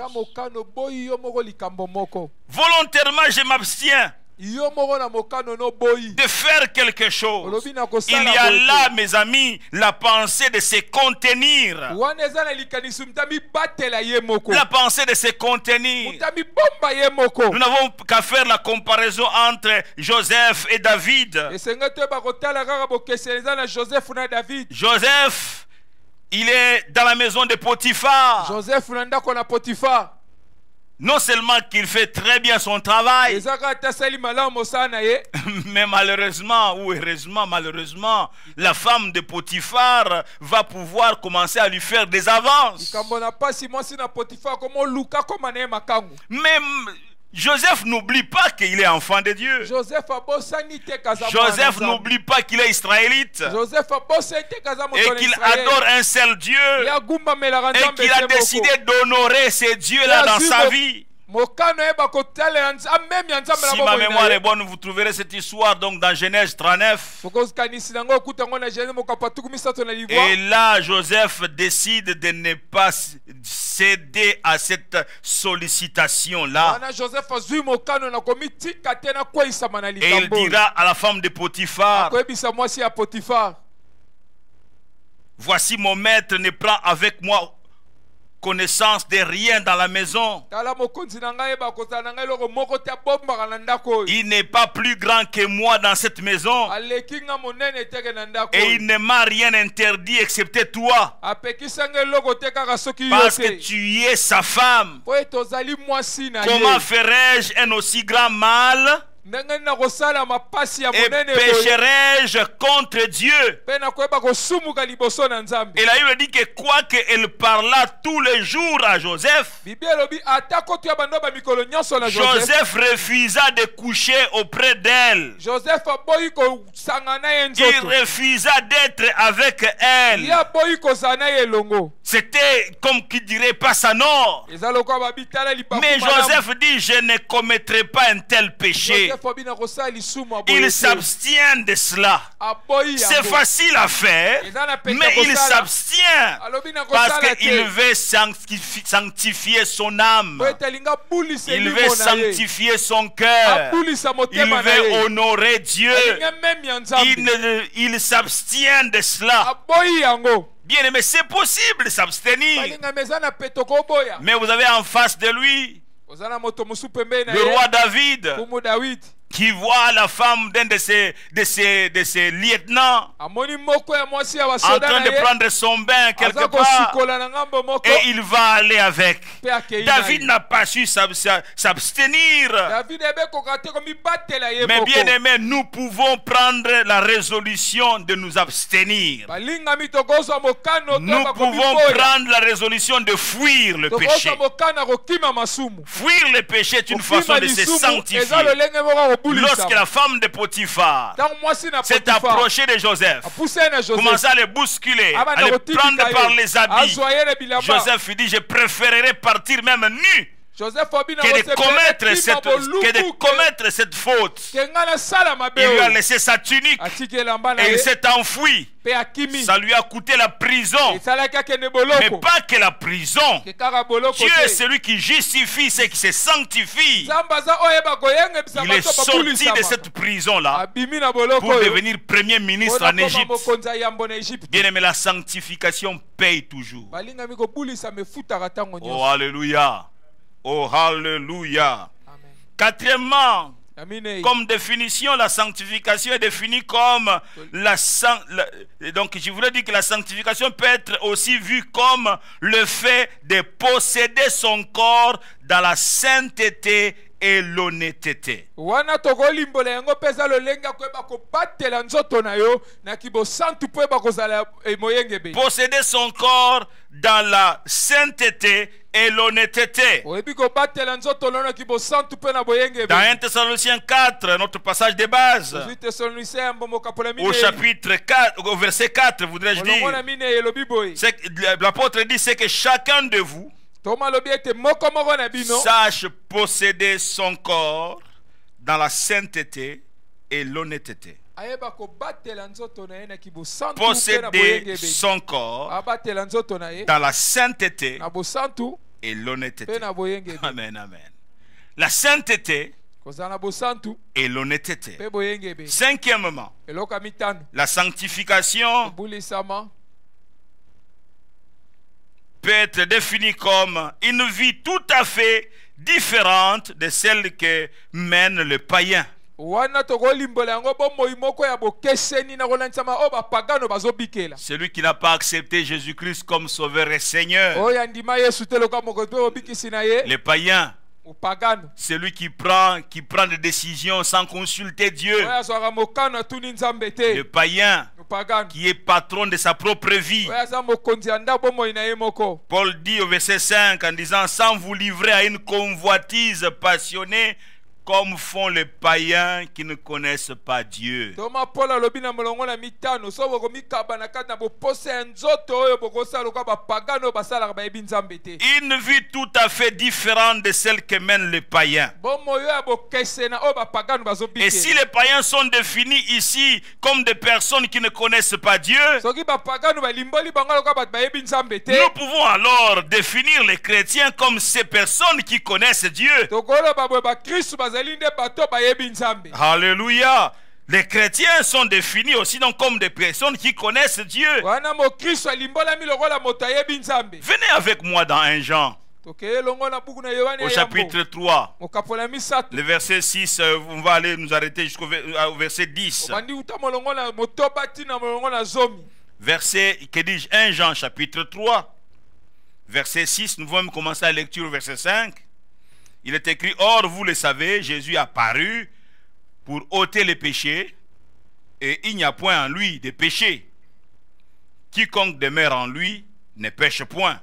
Volontairement, je m'abstiens de faire quelque chose. Il y a là, mes amis, la pensée de se contenir. La pensée de se contenir. Nous n'avons qu'à faire la comparaison entre Joseph et David. Joseph, il est dans la maison de Potiphar. Non seulement qu'il fait très bien son travail, mais malheureusement ou heureusement, malheureusement, la femme de Potiphar va pouvoir commencer à lui faire des avances. Mais Joseph n'oublie pas qu'il est enfant de Dieu. Joseph n'oublie pas qu'il est israélite et qu'il adore un seul Dieu et qu'il a décidé d'honorer ces dieux-là dans sa vie. Si ma mémoire est bonne, vous trouverez cette histoire donc dans Genèse 39. Et là, Joseph décide de ne pas céder à cette sollicitation-là. Et il dira à la femme de Potiphar: voici mon maître ne prend avec moi connaissance de rien dans la maison. Il n'est pas plus grand que moi dans cette maison. Et il ne m'a rien interdit excepté toi, parce que tu es sa femme. Comment ferais-je un aussi grand mal? Et pécherai-je contre Dieu? Et la Bible dit que quoi qu'elle parla tous les jours à Joseph, Joseph refusa de coucher auprès d'elle. Il refusa d'être avec elle. C'était comme qui dirait pas sa nord. Mais Joseph dit: je ne commettrai pas un tel péché. Il s'abstient de cela. C'est facile à faire, mais il s'abstient parce qu'il veut sanctifier son âme. Il veut sanctifier son cœur. Il veut honorer Dieu. Il s'abstient de cela. Bien aimé, c'est possible de s'abstenir. Mais vous avez en face de lui le roi David, qui voit la femme d'un de ses lieutenants en train de prendre son bain quelque part, et il va aller avec. David n'a pas su s'abstenir. Mais bien aimé, nous pouvons prendre la résolution de nous abstenir. Nous pouvons prendre la résolution de fuir le péché. Fuir le péché est une façon de se sanctifier. Lorsque la femme de Potiphar s'est approchée de Joseph, commença à le bousculer, à le prendre par les habits, Joseph dit: je préférerais partir même nu que de commettre cette faute. Il lui a laissé sa tunique et il s'est enfui. Ça lui a coûté la prison. Mais pas que la prison. Dieu est celui qui justifie ceux qui se sanctifient. Il est sorti de cette prison-là pour devenir premier ministre en Égypte. Bien aimé, la sanctification paye toujours. Oh, alléluia. Oh, alléluia. Quatrièmement, Comme définition, la sanctification est définie comme donc je voudrais dire que la sanctification peut être aussi vue comme le fait de posséder son corps dans la sainteté et l'honnêteté. Posséder son corps dans la sainteté et l'honnêteté. Dans 1 Thessaloniciens 4, notre passage de base, au chapitre 4, au verset 4, voudrais-je dire, l'apôtre dit, c'est que chacun de vous sache posséder son corps dans la sainteté et l'honnêteté. Posséder son corps dans la sainteté et l'honnêteté. Amen, amen. La sainteté et l'honnêteté. Cinquièmement, la sanctification peut être définie comme une vie tout à fait différente de celle que mène le païen. Celui qui n'a pas accepté Jésus-Christ comme sauveur et Seigneur. Les païens. Celui qui prend des décisions sans consulter Dieu. Le païen qui est patron de sa propre vie. Paul dit au verset 5 en disant, sans vous livrer à une convoitise passionnée comme font les païens qui ne connaissent pas Dieu. Une vie tout à fait différente de celle que mènent les païens. Et si les païens sont définis ici comme des personnes qui ne connaissent pas Dieu, nous pouvons alors définir les chrétiens comme ces personnes qui connaissent Dieu. Alléluia. Les chrétiens sont définis aussi donc comme des personnes qui connaissent Dieu. Venez avec moi dans 1 Jean. Au chapitre 3, le verset 6, on va aller nous arrêter jusqu'au verset 10. Verset, que dis-je, 1 Jean chapitre 3, verset 6, nous allons commencer la lecture au verset 5. Il est écrit, or vous le savez, Jésus a paru pour ôter les péchés, et il n'y a point en lui de péché. Quiconque demeure en lui ne pêche point.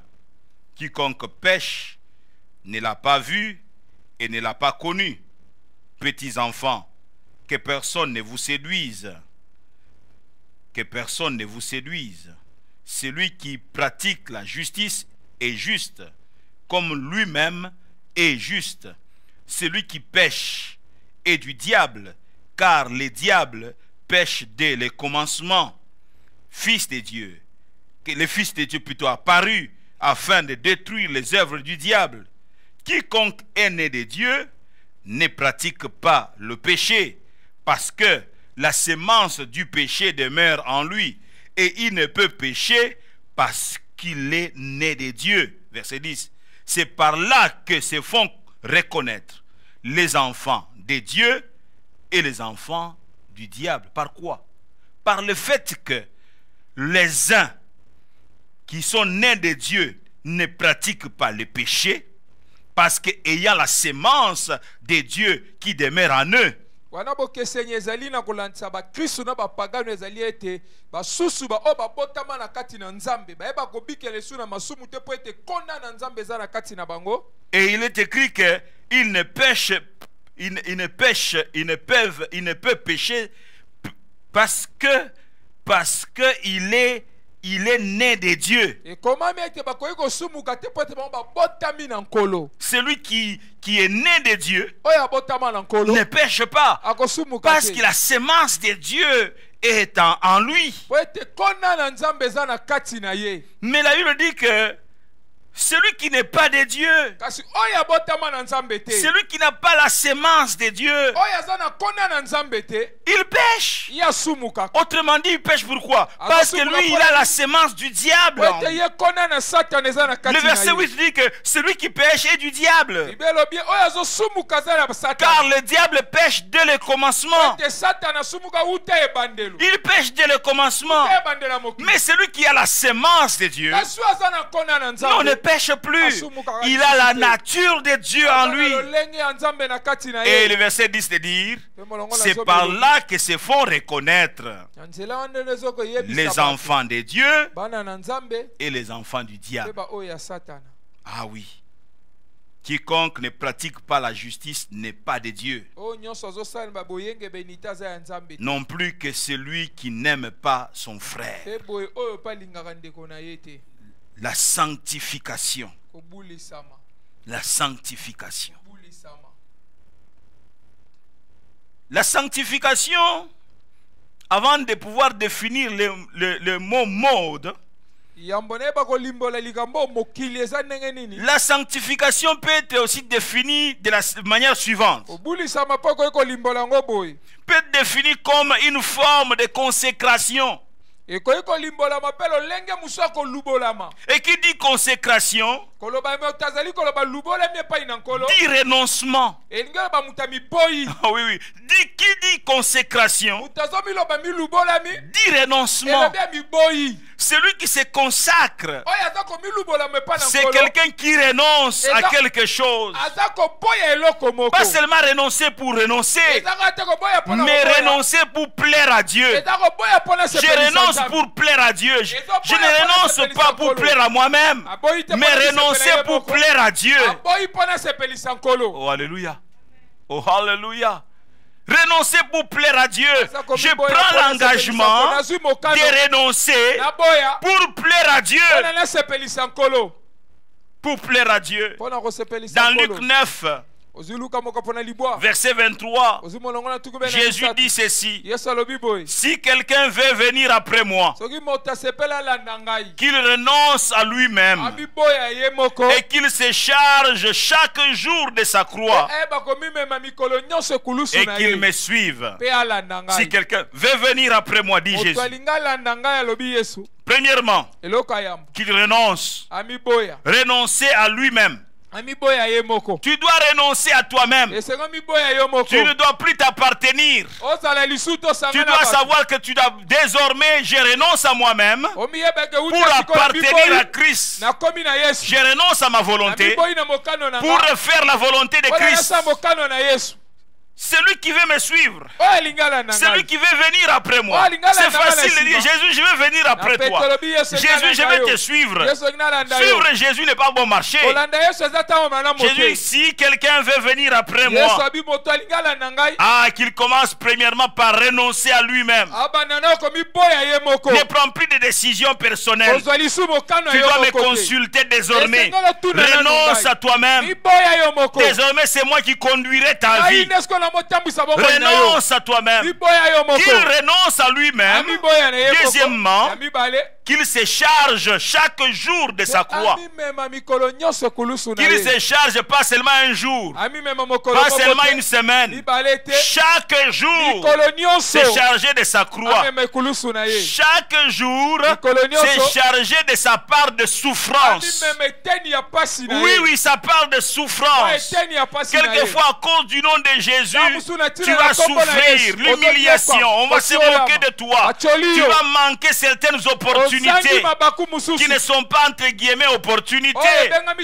Quiconque pêche ne l'a pas vu et ne l'a pas connu. Petits enfants, que personne ne vous séduise. Que personne ne vous séduise. Celui qui pratique la justice est juste, comme lui-même est juste. Celui qui pêche est du diable, car les diables pêchent dès le commencement. Fils de Dieu, que le Fils de Dieu plutôt apparu afin de détruire les œuvres du diable. Quiconque est né de Dieu ne pratique pas le péché, parce que la semence du péché demeure en lui, et il ne peut pécher parce qu'il est né de Dieu. Verset 10. C'est par là que se font reconnaître les enfants de Dieu et les enfants du diable. Par quoi? Par le fait que les uns qui sont nés de Dieu ne pratiquent pas le péché, parce qu'ayant la semence de Dieu qui demeure en eux, et il est écrit que ils ne pêchent, ils ne peuvent pécher parce que il est né de Dieu. Celui qui est né de Dieu ne pêche pas, parce que la semence de Dieu est en lui. Mais la Bible dit que Celui qui n'est pas de Dieu, kasi oyo abotama na nzambe te, celui qui n'a pas la sémence de Dieu, oyo aza na kona na nzambe te, il pêche. ye asumukaka. Autrement dit, il pêche pourquoi? Parce que lui, il a la sémence du diable. Po ete ye kona na Satan eza na kati Le na verset ye. 8 dit que celui qui pêche est du diable. Bible elobi oyo azosumuka aza na Satan. Car le diable pêche dès le commencement. Ete Satan asumuka uta ebandelo. Il pêche dès le commencement. Uta ebandela mokili. Mais celui qui a la sémence de Dieu, Kasi oyo aza na kona na non, nzambe. ne pêche plus. Il a la nature de Dieu en lui. Lolenge ya nzambe na kati na Et ye. le verset 10 de dire, Pe molongo na c'est zobe par elobi. là que se font reconnaître Na nzela wana nde ezokoyebisa les bato. enfants de Dieu Bana na nzambe et les enfants du pe diable. ba oyo ya Satana. Ah oui. Quiconque ne pratique pas la justice n'est pas de Dieu, Oyo nyonso azosala ba boyenge benita aza ya nzambe. non plus que celui qui n'aime pas son frère. Pe boye oyo pa lingaka ndeko na ye te. La sanctification. Kobulisama. La sanctification. Kobulisama. La sanctification, avant de pouvoir définir le mot mode, Yambo na yeba kolimbola likambo mokili eza ndenge nini? la sanctification peut être aussi définie de la manière suivante. Kobulisama po koyi kolimbola yango boye. Peut être définie comme une forme de consécration. Ekoyi kolimbola mapelo lenge musa kolubolama. Et qui dit consécration, Koloba me otazali koloba lubola mi epai na nkolo. dit renoncement. Elingi loba mutami boyi. Ah oui, oui. Qui dit consécration, Mutazomi loba mi lubola mi. dit renoncement. Elobi mi boyi. Celui qui se consacre, Oyo aza komi lubola me epai na c'est nkolo. quelqu'un qui renonce à quelque chose. Aza koboya eloko moko. Pas seulement renoncer pour renoncer, Eza kate koboya pona mais koboya. renoncer pour plaire à Dieu. Eza koboya pona Je sepelisa renonce nzambe. pour plaire à Dieu. Je ne renonce pas pour plaire à moi-même, mais renoncer pour plaire à Dieu. Aboyi pona sepelisa nkolo. Oh, alléluia. Oh, alléluia. Renoncer pour plaire à Dieu. Je prends l'engagement de renoncer Naboya pour plaire à Dieu. pona na sepelisa nkolo. Pour plaire à Dieu. Pona kosepelisa Dans nkolo. Luc 9, Oziluka moko pona libwa. verset 23, Ozimolongo na tuku bena Jésus misatu. dit ceci: Yesu alobi boye. si quelqu'un veut venir après moi, Soki moto asepela alanda ngai. qu'il renonce à lui-même Abi boya ye moko. et qu'il se charge chaque jour de sa croix Bakomimema mikolo nyonso ekulusu et na qu'il ye. me suive. Pe alanda Si ngai. quelqu'un veut venir après moi, dit Moto Jésus, alinga alanda ngai alobi Yesu. premièrement, Eloko ayambo. qu'il renonce, Ami boya. renoncer à lui-même. Ami boya ye moko. Tu dois renoncer à toi-même. Esengo mi boya yo moko. Tu ne dois plus t'appartenir. Ozala lisuto sanga Tu na dois bato. savoir que tu dois désormais, je renonce à moi-même Omiyebeke pour uta sikola appartenir biboyi. à Christ. Na komi na Yesu. Je renonce à ma Na volonté biboyi na mokano na pour nga. faire la volonté de Ola Christ. nasa mokano na Yesu. Celui qui veut me suivre, Oya lingala na celui ngai. qui veut venir après moi, Oh, lingala c'est na facile ngala de dire, sima. Jésus, je veux venir après Na toi. petolobi Yesu Jésus, ngala je na vais yo. te suivre. Yesu ngalanda yo. Suivre Jésus n'est pas bon marché. Olanda Yesu ezata omana Jésus, mote. si quelqu'un veut venir après Yesu moi, abi moto alingala na ngai. qu'il commence premièrement par renoncer à lui-même. Abanana komi boya ye moko. Ne prends plus de décisions personnelles. Ozwa lisu mokano Tu yo dois me moko te. consulter désormais. Esengolo tuna nanu Renonce ngai. à toi-même. Mi boya yo moko. Désormais, c'est moi qui conduirai ta Ngai vie. nesko na motambwisa bongo na yo. Renonce à toi-même. Mi boya yo moko. Qu'il renonce à lui-même. Ami boya na ye moko. Deuxièmement, Ya mibale. qu'il se charge chaque jour de sa croix. Ami mema mikolo nyonso kulusu na Qu'il ye. se charge pas seulement un jour, Ami mema mokolo pas moko seulement te. une semaine. Mibale te. Chaque jour, Mikolo nyonso. se charger de sa croix. Amema ekulusu na ye. Chaque jour, Mikolo nyonso. se charger de sa part de Ami souffrance. mema eteni ya pasi na ye. Oui, oui, sa part de Oyo souffrance. eteni ya pasi na ye. Quelquefois, à cause du nom de Jésus, tu tu vas souffrir l'humiliation. On va se moquer de toi. Tu vas manquer certaines opportunités qui ne sont pas entre guillemets opportunités.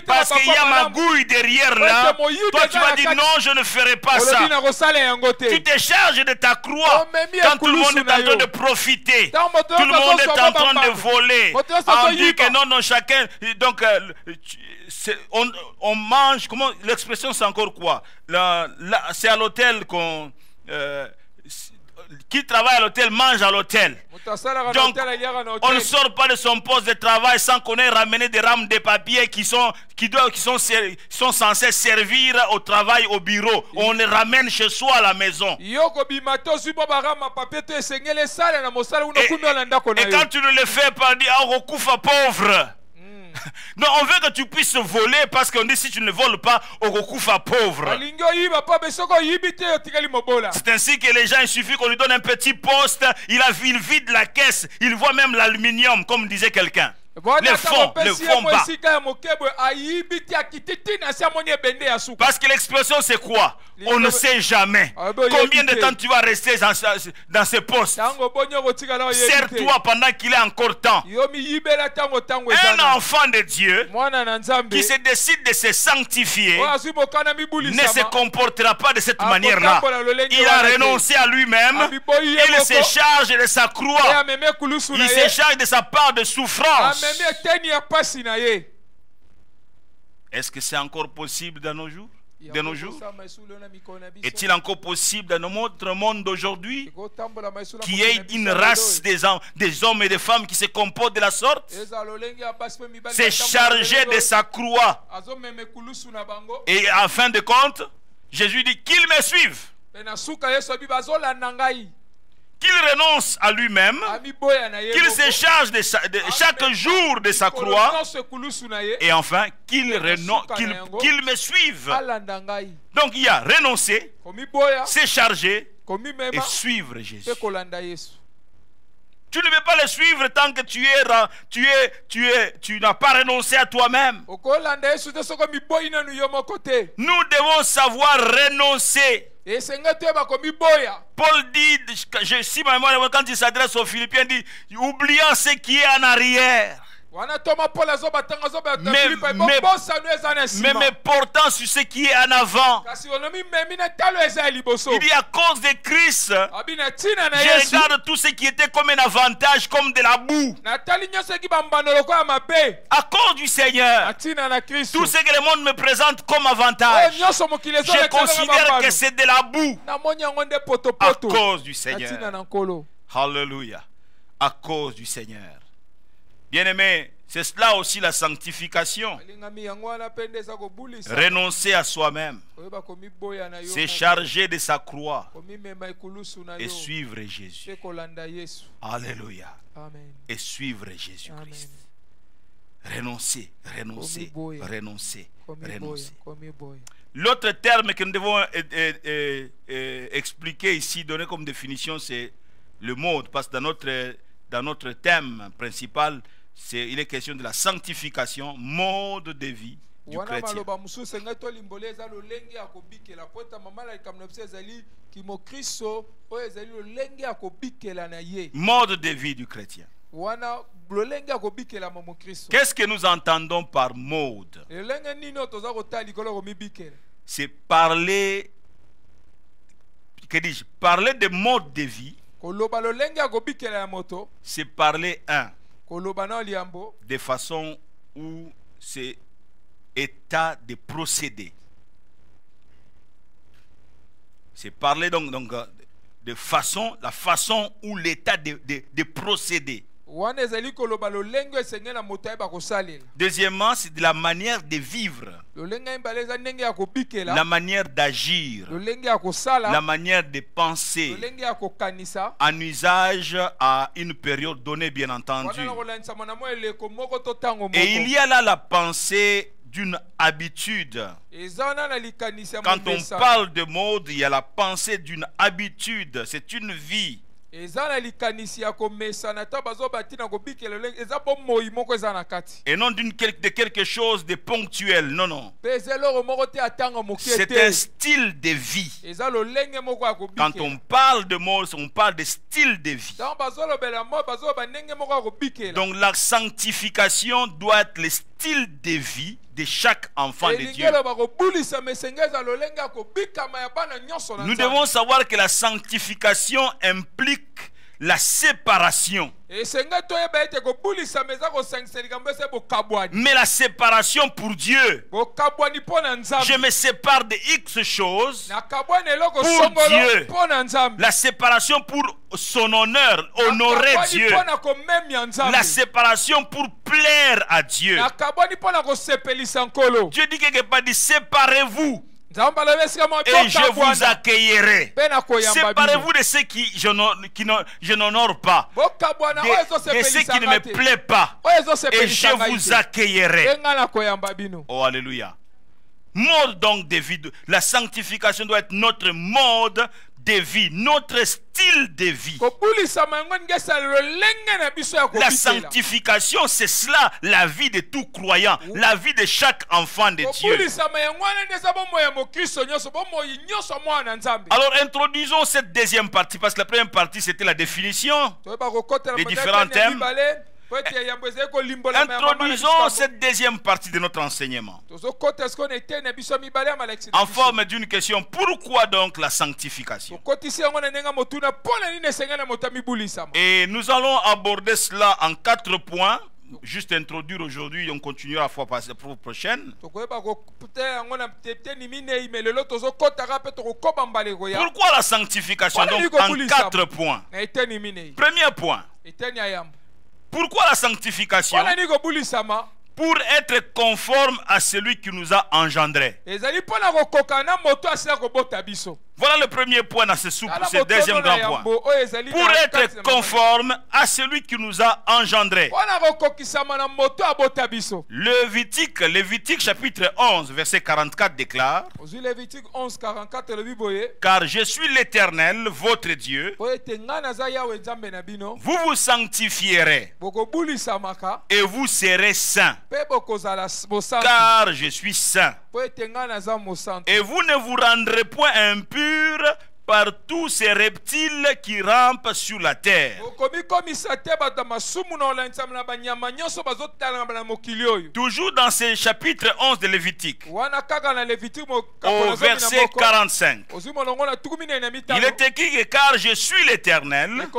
Parce qu'il y a magouille derrière là. Toi, tu vas dire non, je ne ferai pas ça. Tu te charges de ta croix quand tout le monde est en train de profiter. Tout le monde est en train de voler. On dit que non, non, chacun. Donc, on mange. Comment l'expression c'est encore quoi? C'est à l'hôtel qu'on. Qui travaille à l'hôtel mange à l'hôtel. Donc, on ne sort pas de son poste de travail sans qu'on ait ramené des rames de papier qui sont censés servir au travail au bureau. On les ramène chez soi à la maison. Et quand tu ne le fais pas, dis, oh, pauvre. Non, on veut que tu puisses voler parce qu'on dit si tu ne voles pas, Ogokufa pauvre. C'est ainsi que les gens, il suffit qu'on lui donne un petit poste, il vide la caisse, il voit même l'aluminium, comme disait quelqu'un. Le fond bas. Parce que l'expression c'est quoi? On ne sait jamais combien de temps tu vas rester dans ce poste. Serre-toi pendant qu'il est encore temps. Un enfant de Dieu qui se décide de se sanctifier ne se comportera pas de cette manière-là. Il a renoncé à lui-même. Il se charge de sa croix. Il se charge de sa part de souffrance. Est-ce que c'est encore possible dans nos jours? Est-il encore possible dans notre monde d'aujourd'hui qu'il y ait une race des hommes et des femmes qui se comportent de la sorte? C'est chargé de sa croix. Et en fin de compte, Jésus dit qu'ils me suivent, qu'il renonce à lui-même, qu'il se charge de chaque jour de sa croix, et enfin qu'il me suive. Donc il y a renoncer, se charger et suivre Jésus. Tu ne peux pas le suivre tant que tu n'as pas renoncé à toi-même. Nous devons savoir renoncer. Paul dit, quand il s'adresse aux Philippiens, il dit, oubliant ce qui est en arrière, mais me portant sur ce qui est en avant. Il dit, à cause de Christ, je regarde tout ce qui était comme un avantage, comme de la boue. À cause du Seigneur, tout ce que le monde me présente comme avantage, je considère que c'est de la boue. À cause du Seigneur. Alléluia. À cause du Seigneur. Bien-aimé, c'est cela aussi la sanctification. Renoncer à soi-même, se charger de sa croix et suivre Jésus. Alléluia. Et suivre Jésus-Christ. Renoncer, renoncer, renoncer, renoncer. L'autre terme que nous devons expliquer ici, donner comme définition, c'est le mode, parce que dans notre thème principal, il est question de la sanctification, mode de vie du chrétien. Mode de vie du chrétien. Qu'est-ce que nous entendons par mode? C'est parler, que dis-je, parler de mode de vie. C'est parler de façon où c'est état de procédé. C'est parler donc de façon, la façon où l'état de procédé. Deuxièmement, c'est de la manière de vivre, la manière d'agir, la manière de penser, en usage à une période donnée, bien entendu. Et il y a là la pensée d'une habitude. Quand on parle de mode, il y a la pensée d'une habitude, c'est une vie. Et non de quelque chose de ponctuel, non, non. C'est un style de vie. Quand on parle de mode, on parle de style de vie. Donc la sanctification doit être le style de vie de chaque enfant de Dieu. Nous devons savoir que la sanctification implique la séparation. Mais la séparation pour Dieu, je me sépare de X choses pour Dieu. La séparation pour son honneur, honorer Dieu. La séparation pour plaire à Dieu. Dieu dit quelque part, séparez-vous et je vous accueillerai. Séparez-vous de ceux qui je n'honore pas, de ceux qui ne me plaisent pas, et je vous accueillerai. Oh, alléluia. Mode donc de vie. La sanctification doit être notre mode de vie, notre style de vie. La sanctification, c'est cela, la vie de tout croyant, la vie de chaque enfant de Dieu. Alors introduisons cette deuxième partie, parce que la première partie c'était la définition des différents thèmes. Introduisons cette deuxième partie de notre enseignement en forme d'une question. Pourquoi donc la sanctification? Et nous allons aborder cela en 4 points. Juste introduire aujourd'hui et on continuera la fois prochaine. Pourquoi la sanctification? Donc en 4 points. Premier point. Pourquoi la sanctification? Pour être conforme à celui qui nous a engendrés. Voilà le premier point dans ce deuxième grand point. Pour être conforme à celui qui nous a engendrés. Lévitique chapitre 11 verset 44 déclare: car je suis l'Éternel votre Dieu. Vous vous sanctifierez et vous serez saints, car je suis saint. Et vous ne vous rendrez point impurs par tous ces reptiles qui rampent sur la terre. Toujours dans ce chapitre 11 de Lévitique, au verset 45, il est écrit que car je suis l'Éternel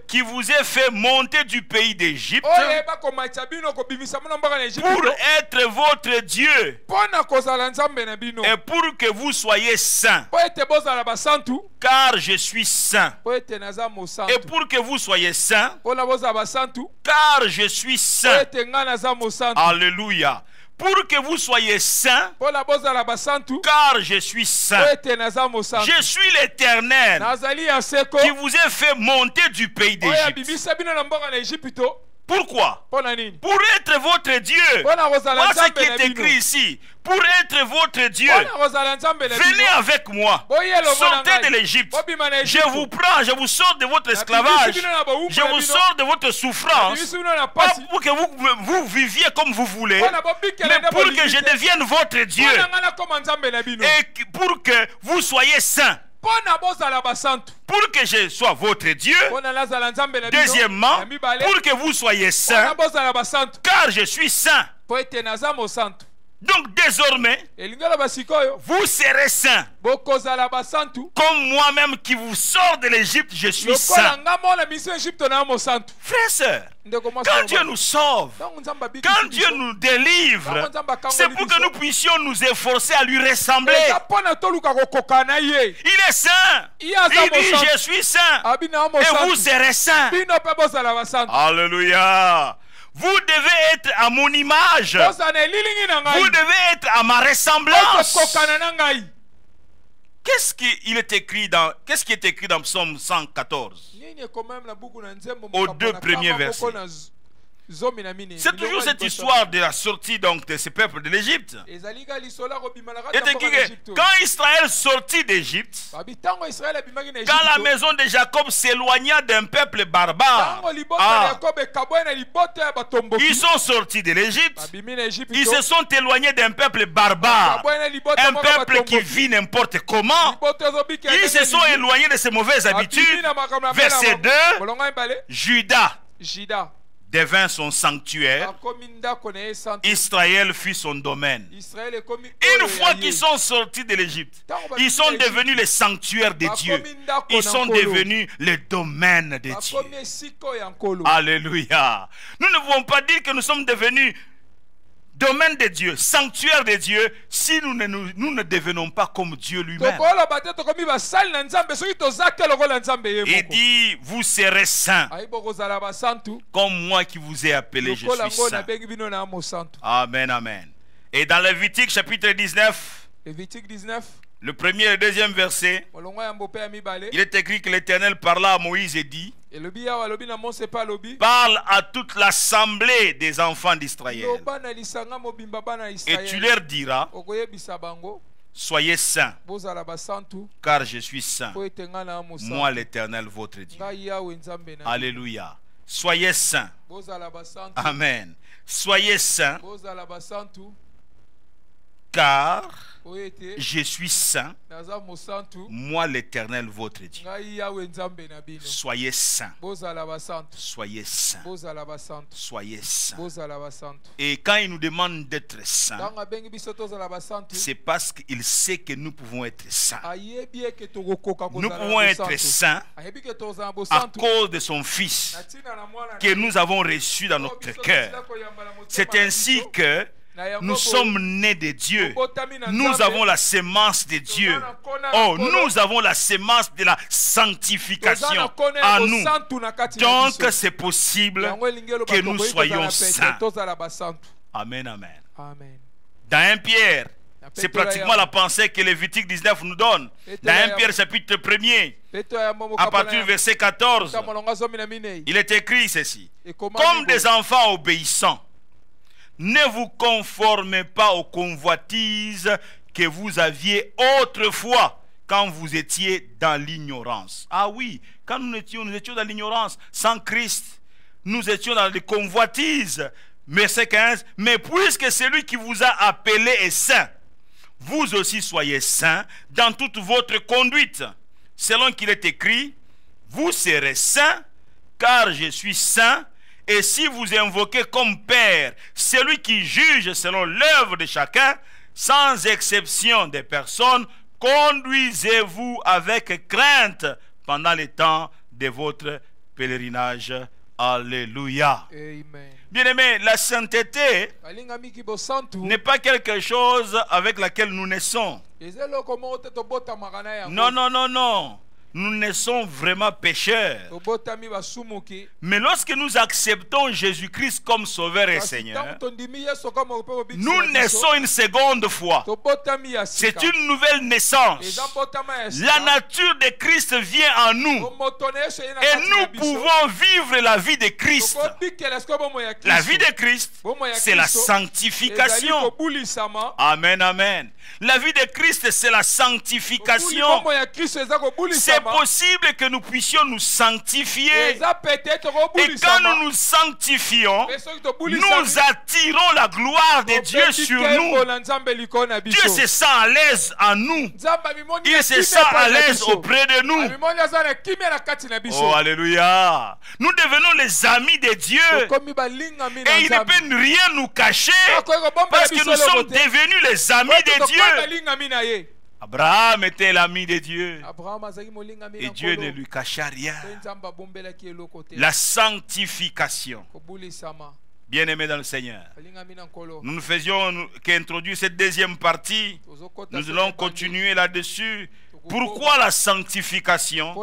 qui vous ai fait monter du pays d'Égypte pour être votre Dieu et pour que vous soyez saints, car je suis saint. Et pour que vous soyez saints, car je suis saint. Alléluia. Pour que vous soyez saints, car je suis saint. Je suis l'Éternel qui vous ai fait monter du pays d'Égypte. Pourquoi? Pour être votre Dieu. Voilà ce qui est écrit ici. Pour être votre Dieu, venez avec moi. Sortez de l'Égypte. Je vous prends, je vous sors de votre esclavage. Je vous sors de votre souffrance. Pas pour que vous viviez comme vous voulez, mais pour que je devienne votre Dieu. Et pour que vous soyez saints. Pour que je sois votre Dieu. Deuxièmement, pour que vous soyez saints, car je suis saint. Donc désormais, vous serez saints. Comme moi-même qui vous sors de l'Égypte, je suis saint. Frères et sœurs, quand Dieu nous sauve, quand Dieu nous délivre, c'est pour que nous puissions nous efforcer à lui ressembler. Il est saint. Il dit je suis saint et vous serez saints. Alléluia. Vous devez être à mon image. Vous devez être à ma ressemblance. Qu'est-ce qui est écrit dans Psaume 114 aux 2 premiers versets? C'est toujours cette histoire de la sortie donc de ce peuple de l'Égypte. Quand Israël sortit d'Égypte, quand la maison de Jacob s'éloigna d'un peuple barbare, ils sont sortis de l'Égypte, ils se sont éloignés d'un peuple barbare, un peuple qui vit n'importe comment. Ils se sont éloignés de ses mauvaises habitudes. Verset 2, Juda devint son sanctuaire, Israël fut son domaine. Une fois qu'ils sont sortis de l'Égypte, ils sont devenus les sanctuaires de Dieu. Ils sont devenus les domaines de Dieu. Alléluia. Nous ne pouvons pas dire que nous sommes devenus domaine de Dieu, sanctuaire de Dieu, si nous ne devenons pas comme Dieu lui-même. Il dit, vous serez saints, comme moi qui vous ai appelé, je suis saint. Amen, amen. Et dans Lévitique chapitre 19, Lévitique 19. Le premier et le deuxième verset, il est écrit que l'Éternel parla à Moïse et dit: parle à toute l'assemblée des enfants d'Israël. Et tu leur diras: soyez saints, car je suis saint, moi l'Éternel votre Dieu. Alléluia. Soyez saints. Amen. Soyez saints, car je suis saint, moi l'Éternel votre Dieu. Soyez saints. Soyez saints. Soyez saints. Et quand il nous demande d'être saints, c'est parce qu'il sait que nous pouvons être saints. Nous pouvons être saints à cause de son Fils que nous avons reçu dans notre cœur. C'est ainsi que nous sommes nés de Dieu. Nous avons la sémence de Dieu. Oh, nous avons la sémence de la sanctification en nous. Donc, c'est possible que nous soyons saints. Amen, amen. Dans 1 Pierre, c'est pratiquement la pensée que Lévitique 19 nous donne. Dans 1 Pierre chapitre 1er, à partir du verset 14, il est écrit ceci: comme des enfants obéissants, ne vous conformez pas aux convoitises que vous aviez autrefois quand vous étiez dans l'ignorance. Ah oui, quand nous étions dans l'ignorance, sans Christ, nous étions dans les convoitises. Verset 15, mais puisque celui qui vous a appelé est saint, vous aussi soyez saints dans toute votre conduite. Selon qu'il est écrit: vous serez saints, car je suis saint. Et si vous invoquez comme Père celui qui juge selon l'œuvre de chacun, sans exception des personnes, conduisez-vous avec crainte pendant les temps de votre pèlerinage. Alléluia. Bien-aimés, la sainteté n'est pas quelque chose avec laquelle nous naissons. Non, non, non, non. Nous naissons vraiment pécheurs. Mais lorsque nous acceptons Jésus-Christ comme Sauveur et Seigneur, nous naissons une seconde fois. C'est une nouvelle naissance. La nature de Christ vient en nous. Et nous pouvons vivre la vie de Christ. La vie de Christ, c'est la sanctification. Amen, amen. La vie de Christ, c'est la sanctification. C'est possible que nous puissions nous sanctifier. Et quand nous nous sanctifions, nous attirons la gloire de Dieu sur nous. Dieu se sent à l'aise en nous. Il se sent à l'aise auprès de nous. Oh, alléluia. Nous devenons les amis de Dieu. Et il ne peut rien nous cacher, parce que nous sommes devenus les amis de Dieu. Abraham était l'ami de Dieu. Et Dieu ne lui cacha rien. La sanctification. Bien-aimés dans le Seigneur, nous ne faisions qu'introduire cette deuxième partie. Nous allons continuer là-dessus. Pourquoi la sanctification?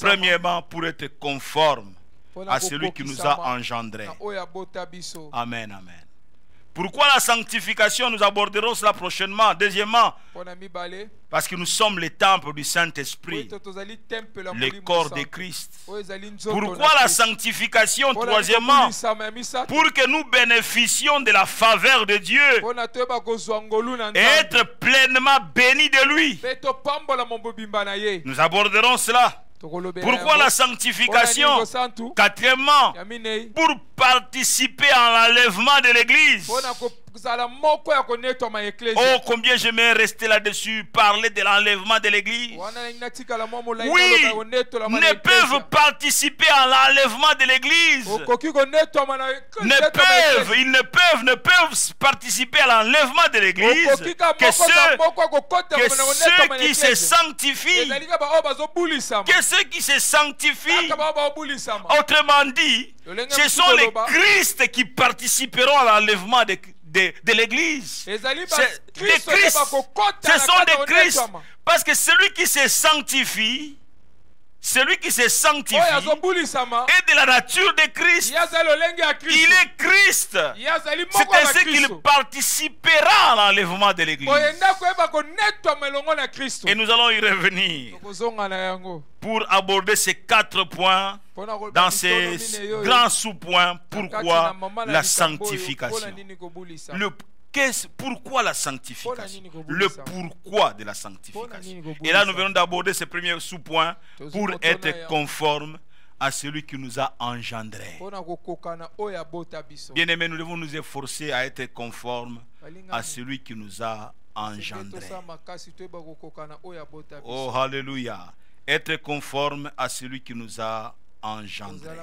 Premièrement, pour être conforme à celui qui nous a engendrés. Amen, amen. Pourquoi la sanctification? Nous aborderons cela prochainement. Deuxièmement, parce que nous sommes le temple du Saint-Esprit, le corps de Christ. Pourquoi la sanctification? Troisièmement, pour que nous bénéficions de la faveur de Dieu et être pleinement bénis de lui. Nous aborderons cela. Pourquoi la sanctification? Quatrièmement, pour participer à l'enlèvement de l'Église. Oh, combien j'aimerais rester là-dessus, parler de l'enlèvement de l'Église. Oui, ne peuvent participer à l'enlèvement de l'Église. Ils ne peuvent participer à l'enlèvement de l'Église que ceux qui se sanctifient. Que ceux qui se sanctifient. Autrement dit, ce sont les Christ qui participeront à l'enlèvement de l'Église. Ce sont des Christ. Parce que celui qui se sanctifie celui qui se sanctifie oyo azobulisama est de la nature de Christ. ye azali lolenge ya Il Kristo est Christ. ye azali C'est moko ya ainsi qu'il Kristo participera à l'enlèvement de l'Église. oyenda koyeba konetwama elongo na Kristo Et nous allons y revenir tokozonga na yango pour aborder ces 4 points mpona koloba dans biso ces nomine yo grands sous-points. na kati na Pourquoi mama na la likambo oyo, mpona sanctification? nini kobulisama Pourquoi la sanctification? Le pourquoi de la sanctification. Et là, nous venons d'aborder ce premier sous-point pour être conforme à celui qui nous a engendrés. Bien-aimés, nous devons nous efforcer à être conformes à celui qui nous a engendrés. Oh, alléluia. Être conforme à celui qui nous a engendrés.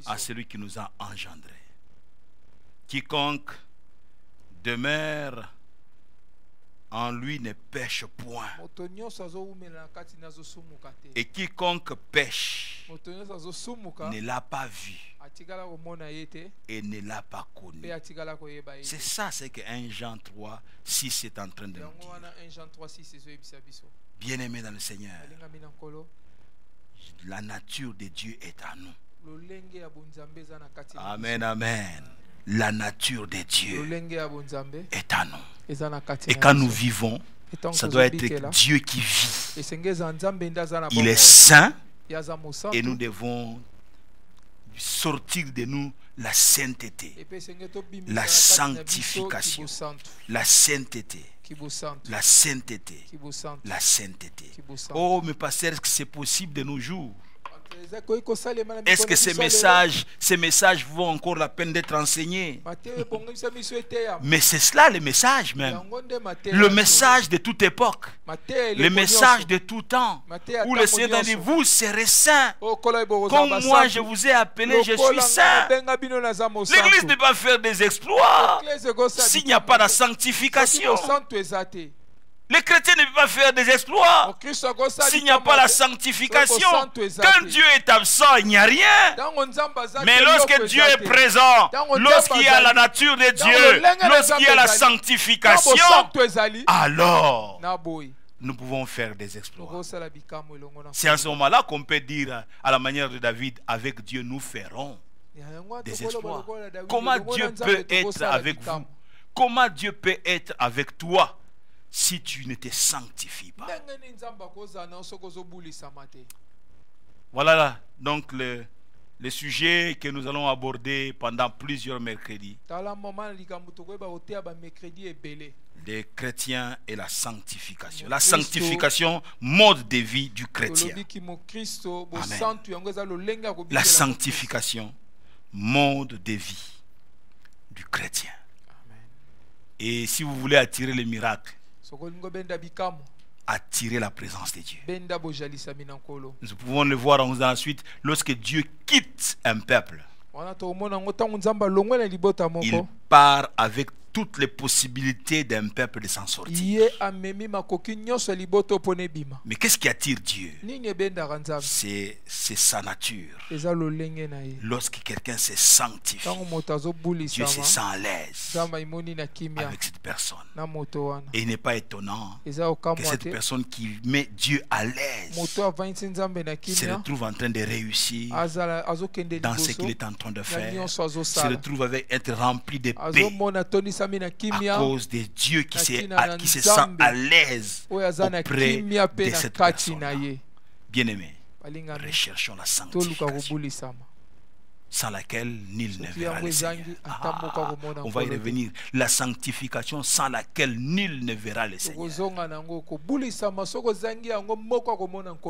À celui qui nous a engendrés. Quiconque demeure en lui ne pêche point. Et quiconque pêche ne l'a pas vu et ne l'a pas connu. C'est ça ce que 1 Jean 3, 6 est en train de nous dire. Bien-aimés dans le Seigneur, la nature de Dieu est à nous. Amen, amen. La nature de Dieu est à nous. Et quand nous vivons, ça doit être Dieu qui vit. Il est saint et nous devons sortir de nous la sainteté, la sanctification, la sainteté, la sainteté, la sainteté. Oh, mais pasteur, est-ce que c'est possible de nos jours? Est-ce que ces messages vaut encore la peine d'être enseignés? Mais c'est cela le message même. Le message de toute époque. Le message de tout temps. Où le Seigneur dit, vous serez saints. Comme moi je vous ai appelé, je suis saint. L'église ne peut pas faire des exploits s'il n'y a pas de sanctification. Les chrétiens ne peuvent pas faire des exploits s'il n'y a pas la sanctification. Quand Dieu est absent, il n'y a rien. Mais lorsque Dieu est présent, lorsqu'il y a la nature de Dieu, lorsqu'il y a la sanctification, alors nous pouvons faire des exploits. C'est à ce moment-là qu'on peut dire à la manière de David, avec Dieu nous ferons des exploits. Comment Dieu peut être avec vous? Comment Dieu peut être avec toi si tu ne te sanctifies pas? Voilà donc le sujet que nous allons aborder pendant plusieurs mercredis. Les chrétiens et la sanctification. La sanctification, mode de vie du chrétien. Amen. La sanctification, mode de vie du chrétien. Et si vous voulez attirer les miracles, attirer la présence de Dieu. Nous pouvons le voir ensuite lorsque Dieu quitte un peuple. Il part avec toutes les possibilités d'un peuple de s'en sortir. Mais qu'est-ce qui attire Dieu? C'est sa nature. Lorsque quelqu'un se sanctifie, Dieu se sent à l'aise avec cette personne. Et il n'est pas étonnant que cette personne qui met Dieu à l'aise se retrouve en train de réussir dans ce qu'il est en train de faire, se retrouve avec être rempli de paix à cause de Dieu qui se sent à l'aise auprès de cette personne. Bien-aimés, recherchons la sanctification sans laquelle nul ne verra le Seigneur. On va y revenir. La sanctification sans laquelle nul ne verra le Seigneur.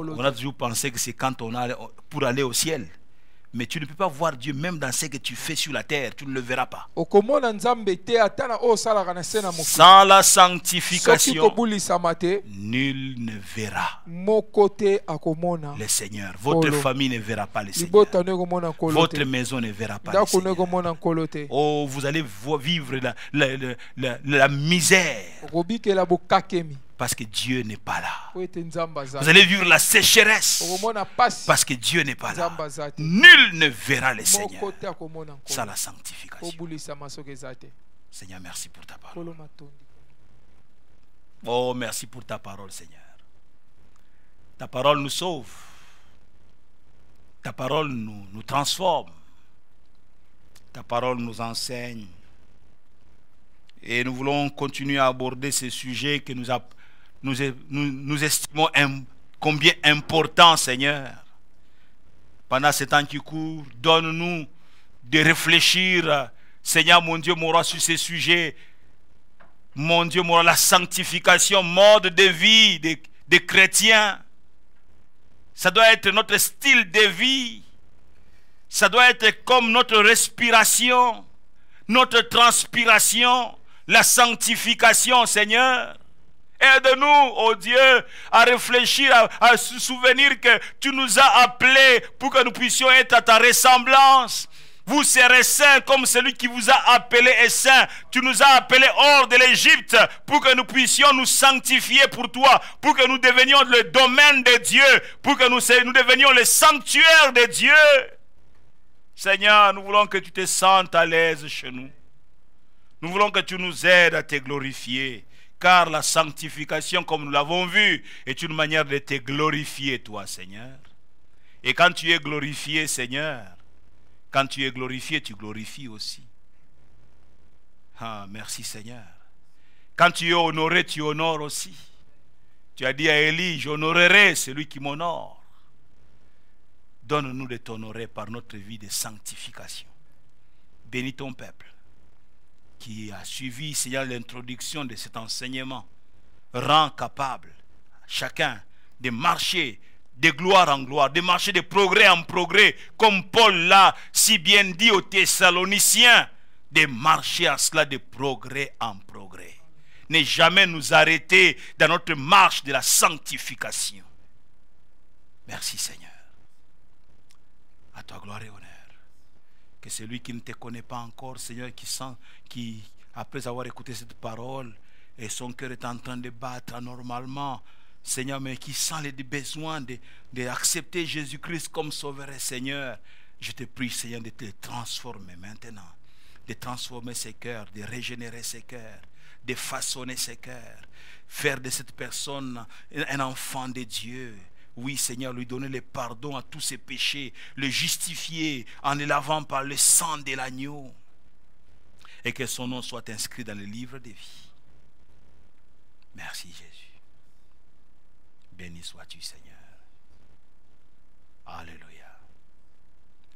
On a toujours pensé que c'est quand on a pour aller au ciel. Mais tu ne peux pas voir Dieu même dans ce que tu fais sur la terre. Tu ne le verras pas. Sans la sanctification, nul ne verra le Seigneur. Votre famille ne verra pas le Seigneur. Votre maison ne verra pas le Seigneur. Oh, vous allez vivre la misère. Parce que Dieu n'est pas là. Vous allez vivre la sécheresse. Parce que Dieu n'est pas là. Nul ne verra le Seigneur sans la sanctification. Seigneur, merci pour ta parole. Oh, merci pour ta parole, Seigneur. Ta parole nous sauve. Ta parole nous transforme. Ta parole nous enseigne. Et nous voulons continuer à aborder ces sujets que nous estimons combien importants, Seigneur. Pendant ce temps qui court, donne-nous de réfléchir, Seigneur mon Dieu, mon roi, sur ces sujets. Mon Dieu, mon roi, la sanctification, mode de vie des chrétiens. Ça doit être notre style de vie. Ça doit être comme notre respiration, notre transpiration, la sanctification, Seigneur. Aide-nous, oh Dieu, à réfléchir, à se souvenir que tu nous as appelés pour que nous puissions être à ta ressemblance. Vous serez saints comme celui qui vous a appelé est saint. Tu nous as appelés hors de l'Égypte pour que nous puissions nous sanctifier pour toi, pour que nous devenions le domaine de Dieu, pour que nous devenions le sanctuaire de Dieu. Seigneur, nous voulons que tu te sentes à l'aise chez nous. Nous voulons que tu nous aides à te glorifier. Car la sanctification, comme nous l'avons vu, est une manière de te glorifier, toi, Seigneur. Et quand tu es glorifié, Seigneur, quand tu es glorifié, tu glorifies aussi. Ah, merci, Seigneur. Quand tu es honoré, tu honores aussi. Tu as dit à Élie, j'honorerai celui qui m'honore. Donne-nous de t'honorer par notre vie de sanctification. Bénis ton peuple qui a suivi, Seigneur, l'introduction de cet enseignement. Rends capable chacun de marcher de gloire en gloire, de marcher de progrès en progrès, comme Paul l'a si bien dit aux Thessaloniciens, de marcher à cela de progrès en progrès. Ne jamais nous arrêter dans notre marche de la sanctification. Merci, Seigneur. À toi gloire et honneur. Que celui qui ne te connaît pas encore, Seigneur, qui après avoir écouté cette parole, et son cœur est en train de battre anormalement, Seigneur, mais qui sent le besoin d'accepter Jésus-Christ comme Sauveur et Seigneur, je te prie, Seigneur, de te transformer maintenant, de transformer ses cœurs, de régénérer ses cœurs, de façonner ses cœurs, faire de cette personne un enfant de Dieu. Oui, Seigneur, lui donner le pardon à tous ses péchés, le justifier en le lavant par le sang de l'agneau, et que son nom soit inscrit dans le livre de vie. Merci, Jésus. Béni sois-tu, Seigneur. Alléluia.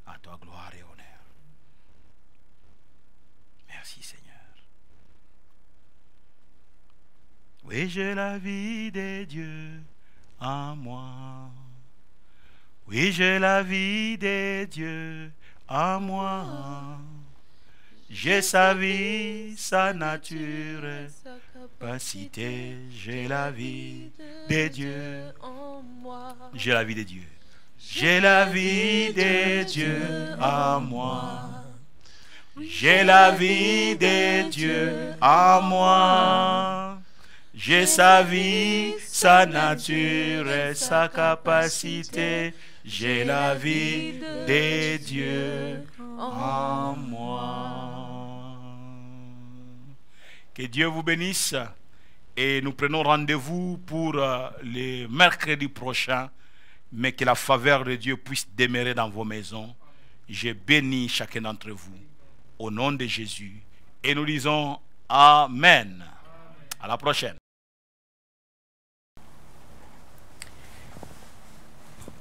À toi gloire et honneur. Merci, Seigneur. Oui, j'ai la vie de Dieu en moi. Oui, j'ai la vie de Dieu en moi. J'ai sa vie, sa nature, sa capacité. J'ai la vie de Dieu en moi. J'ai la vie de Dieu. J'ai la vie de Dieu en moi. J'ai la vie de Dieu en moi. J'ai sa vie, sa nature et sa capacité. J'ai la vie de Dieu en moi. Que Dieu vous bénisse. Et nous prenons rendez-vous pour le mercredi prochain. Mais que la faveur de Dieu puisse demeurer dans vos maisons. Je bénis chacun d'entre vous. Au nom de Jésus. Et nous disons Amen. À la prochaine.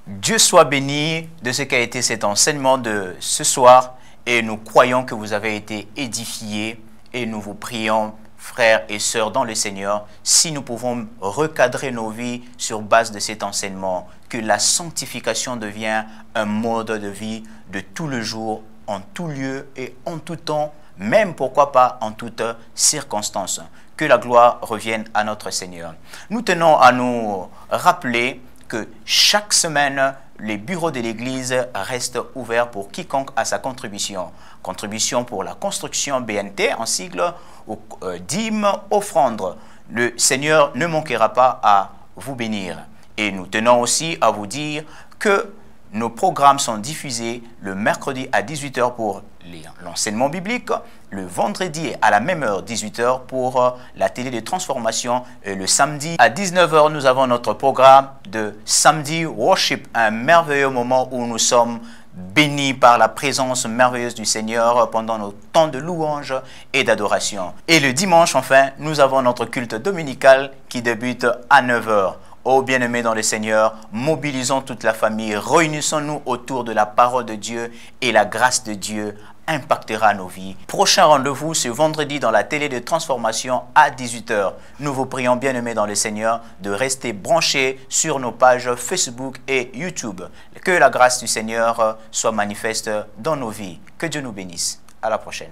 Dieu soit béni de ce qu'a été cet enseignement de ce soir. Et nous croyons que vous avez été édifiés. Et nous vous prions, frères et sœurs dans le Seigneur, si nous pouvons recadrer nos vies sur base de cet enseignement, que la sanctification devient un mode de vie de tout le jour, en tout lieu et en tout temps, même pourquoi pas en toutes circonstances. Que la gloire revienne à notre Seigneur. Nous tenons à nous rappeler que chaque semaine, les bureaux de l'Église restent ouverts pour quiconque a sa contribution. Contribution pour la construction BNT en sigle, ou dîmes, offrandes. Le Seigneur ne manquera pas à vous bénir. Et nous tenons aussi à vous dire que Nos programmes sont diffusés le mercredi à 18 h pour l'enseignement biblique, le vendredi à la même heure, 18 h pour la télé de transformation, et le samedi à 19 h, nous avons notre programme de samedi worship, un merveilleux moment où nous sommes bénis par la présence merveilleuse du Seigneur pendant nos temps de louange et d'adoration. Et le dimanche, enfin, nous avons notre culte dominical qui débute à 9 h. Oh bien-aimés dans le Seigneur, mobilisons toute la famille, réunissons-nous autour de la parole de Dieu et la grâce de Dieu impactera nos vies. Prochain rendez-vous ce vendredi dans la télé de transformation à 18 h. Nous vous prions bien-aimés dans le Seigneur de rester branchés sur nos pages Facebook et YouTube. Que la grâce du Seigneur soit manifeste dans nos vies. Que Dieu nous bénisse. À la prochaine.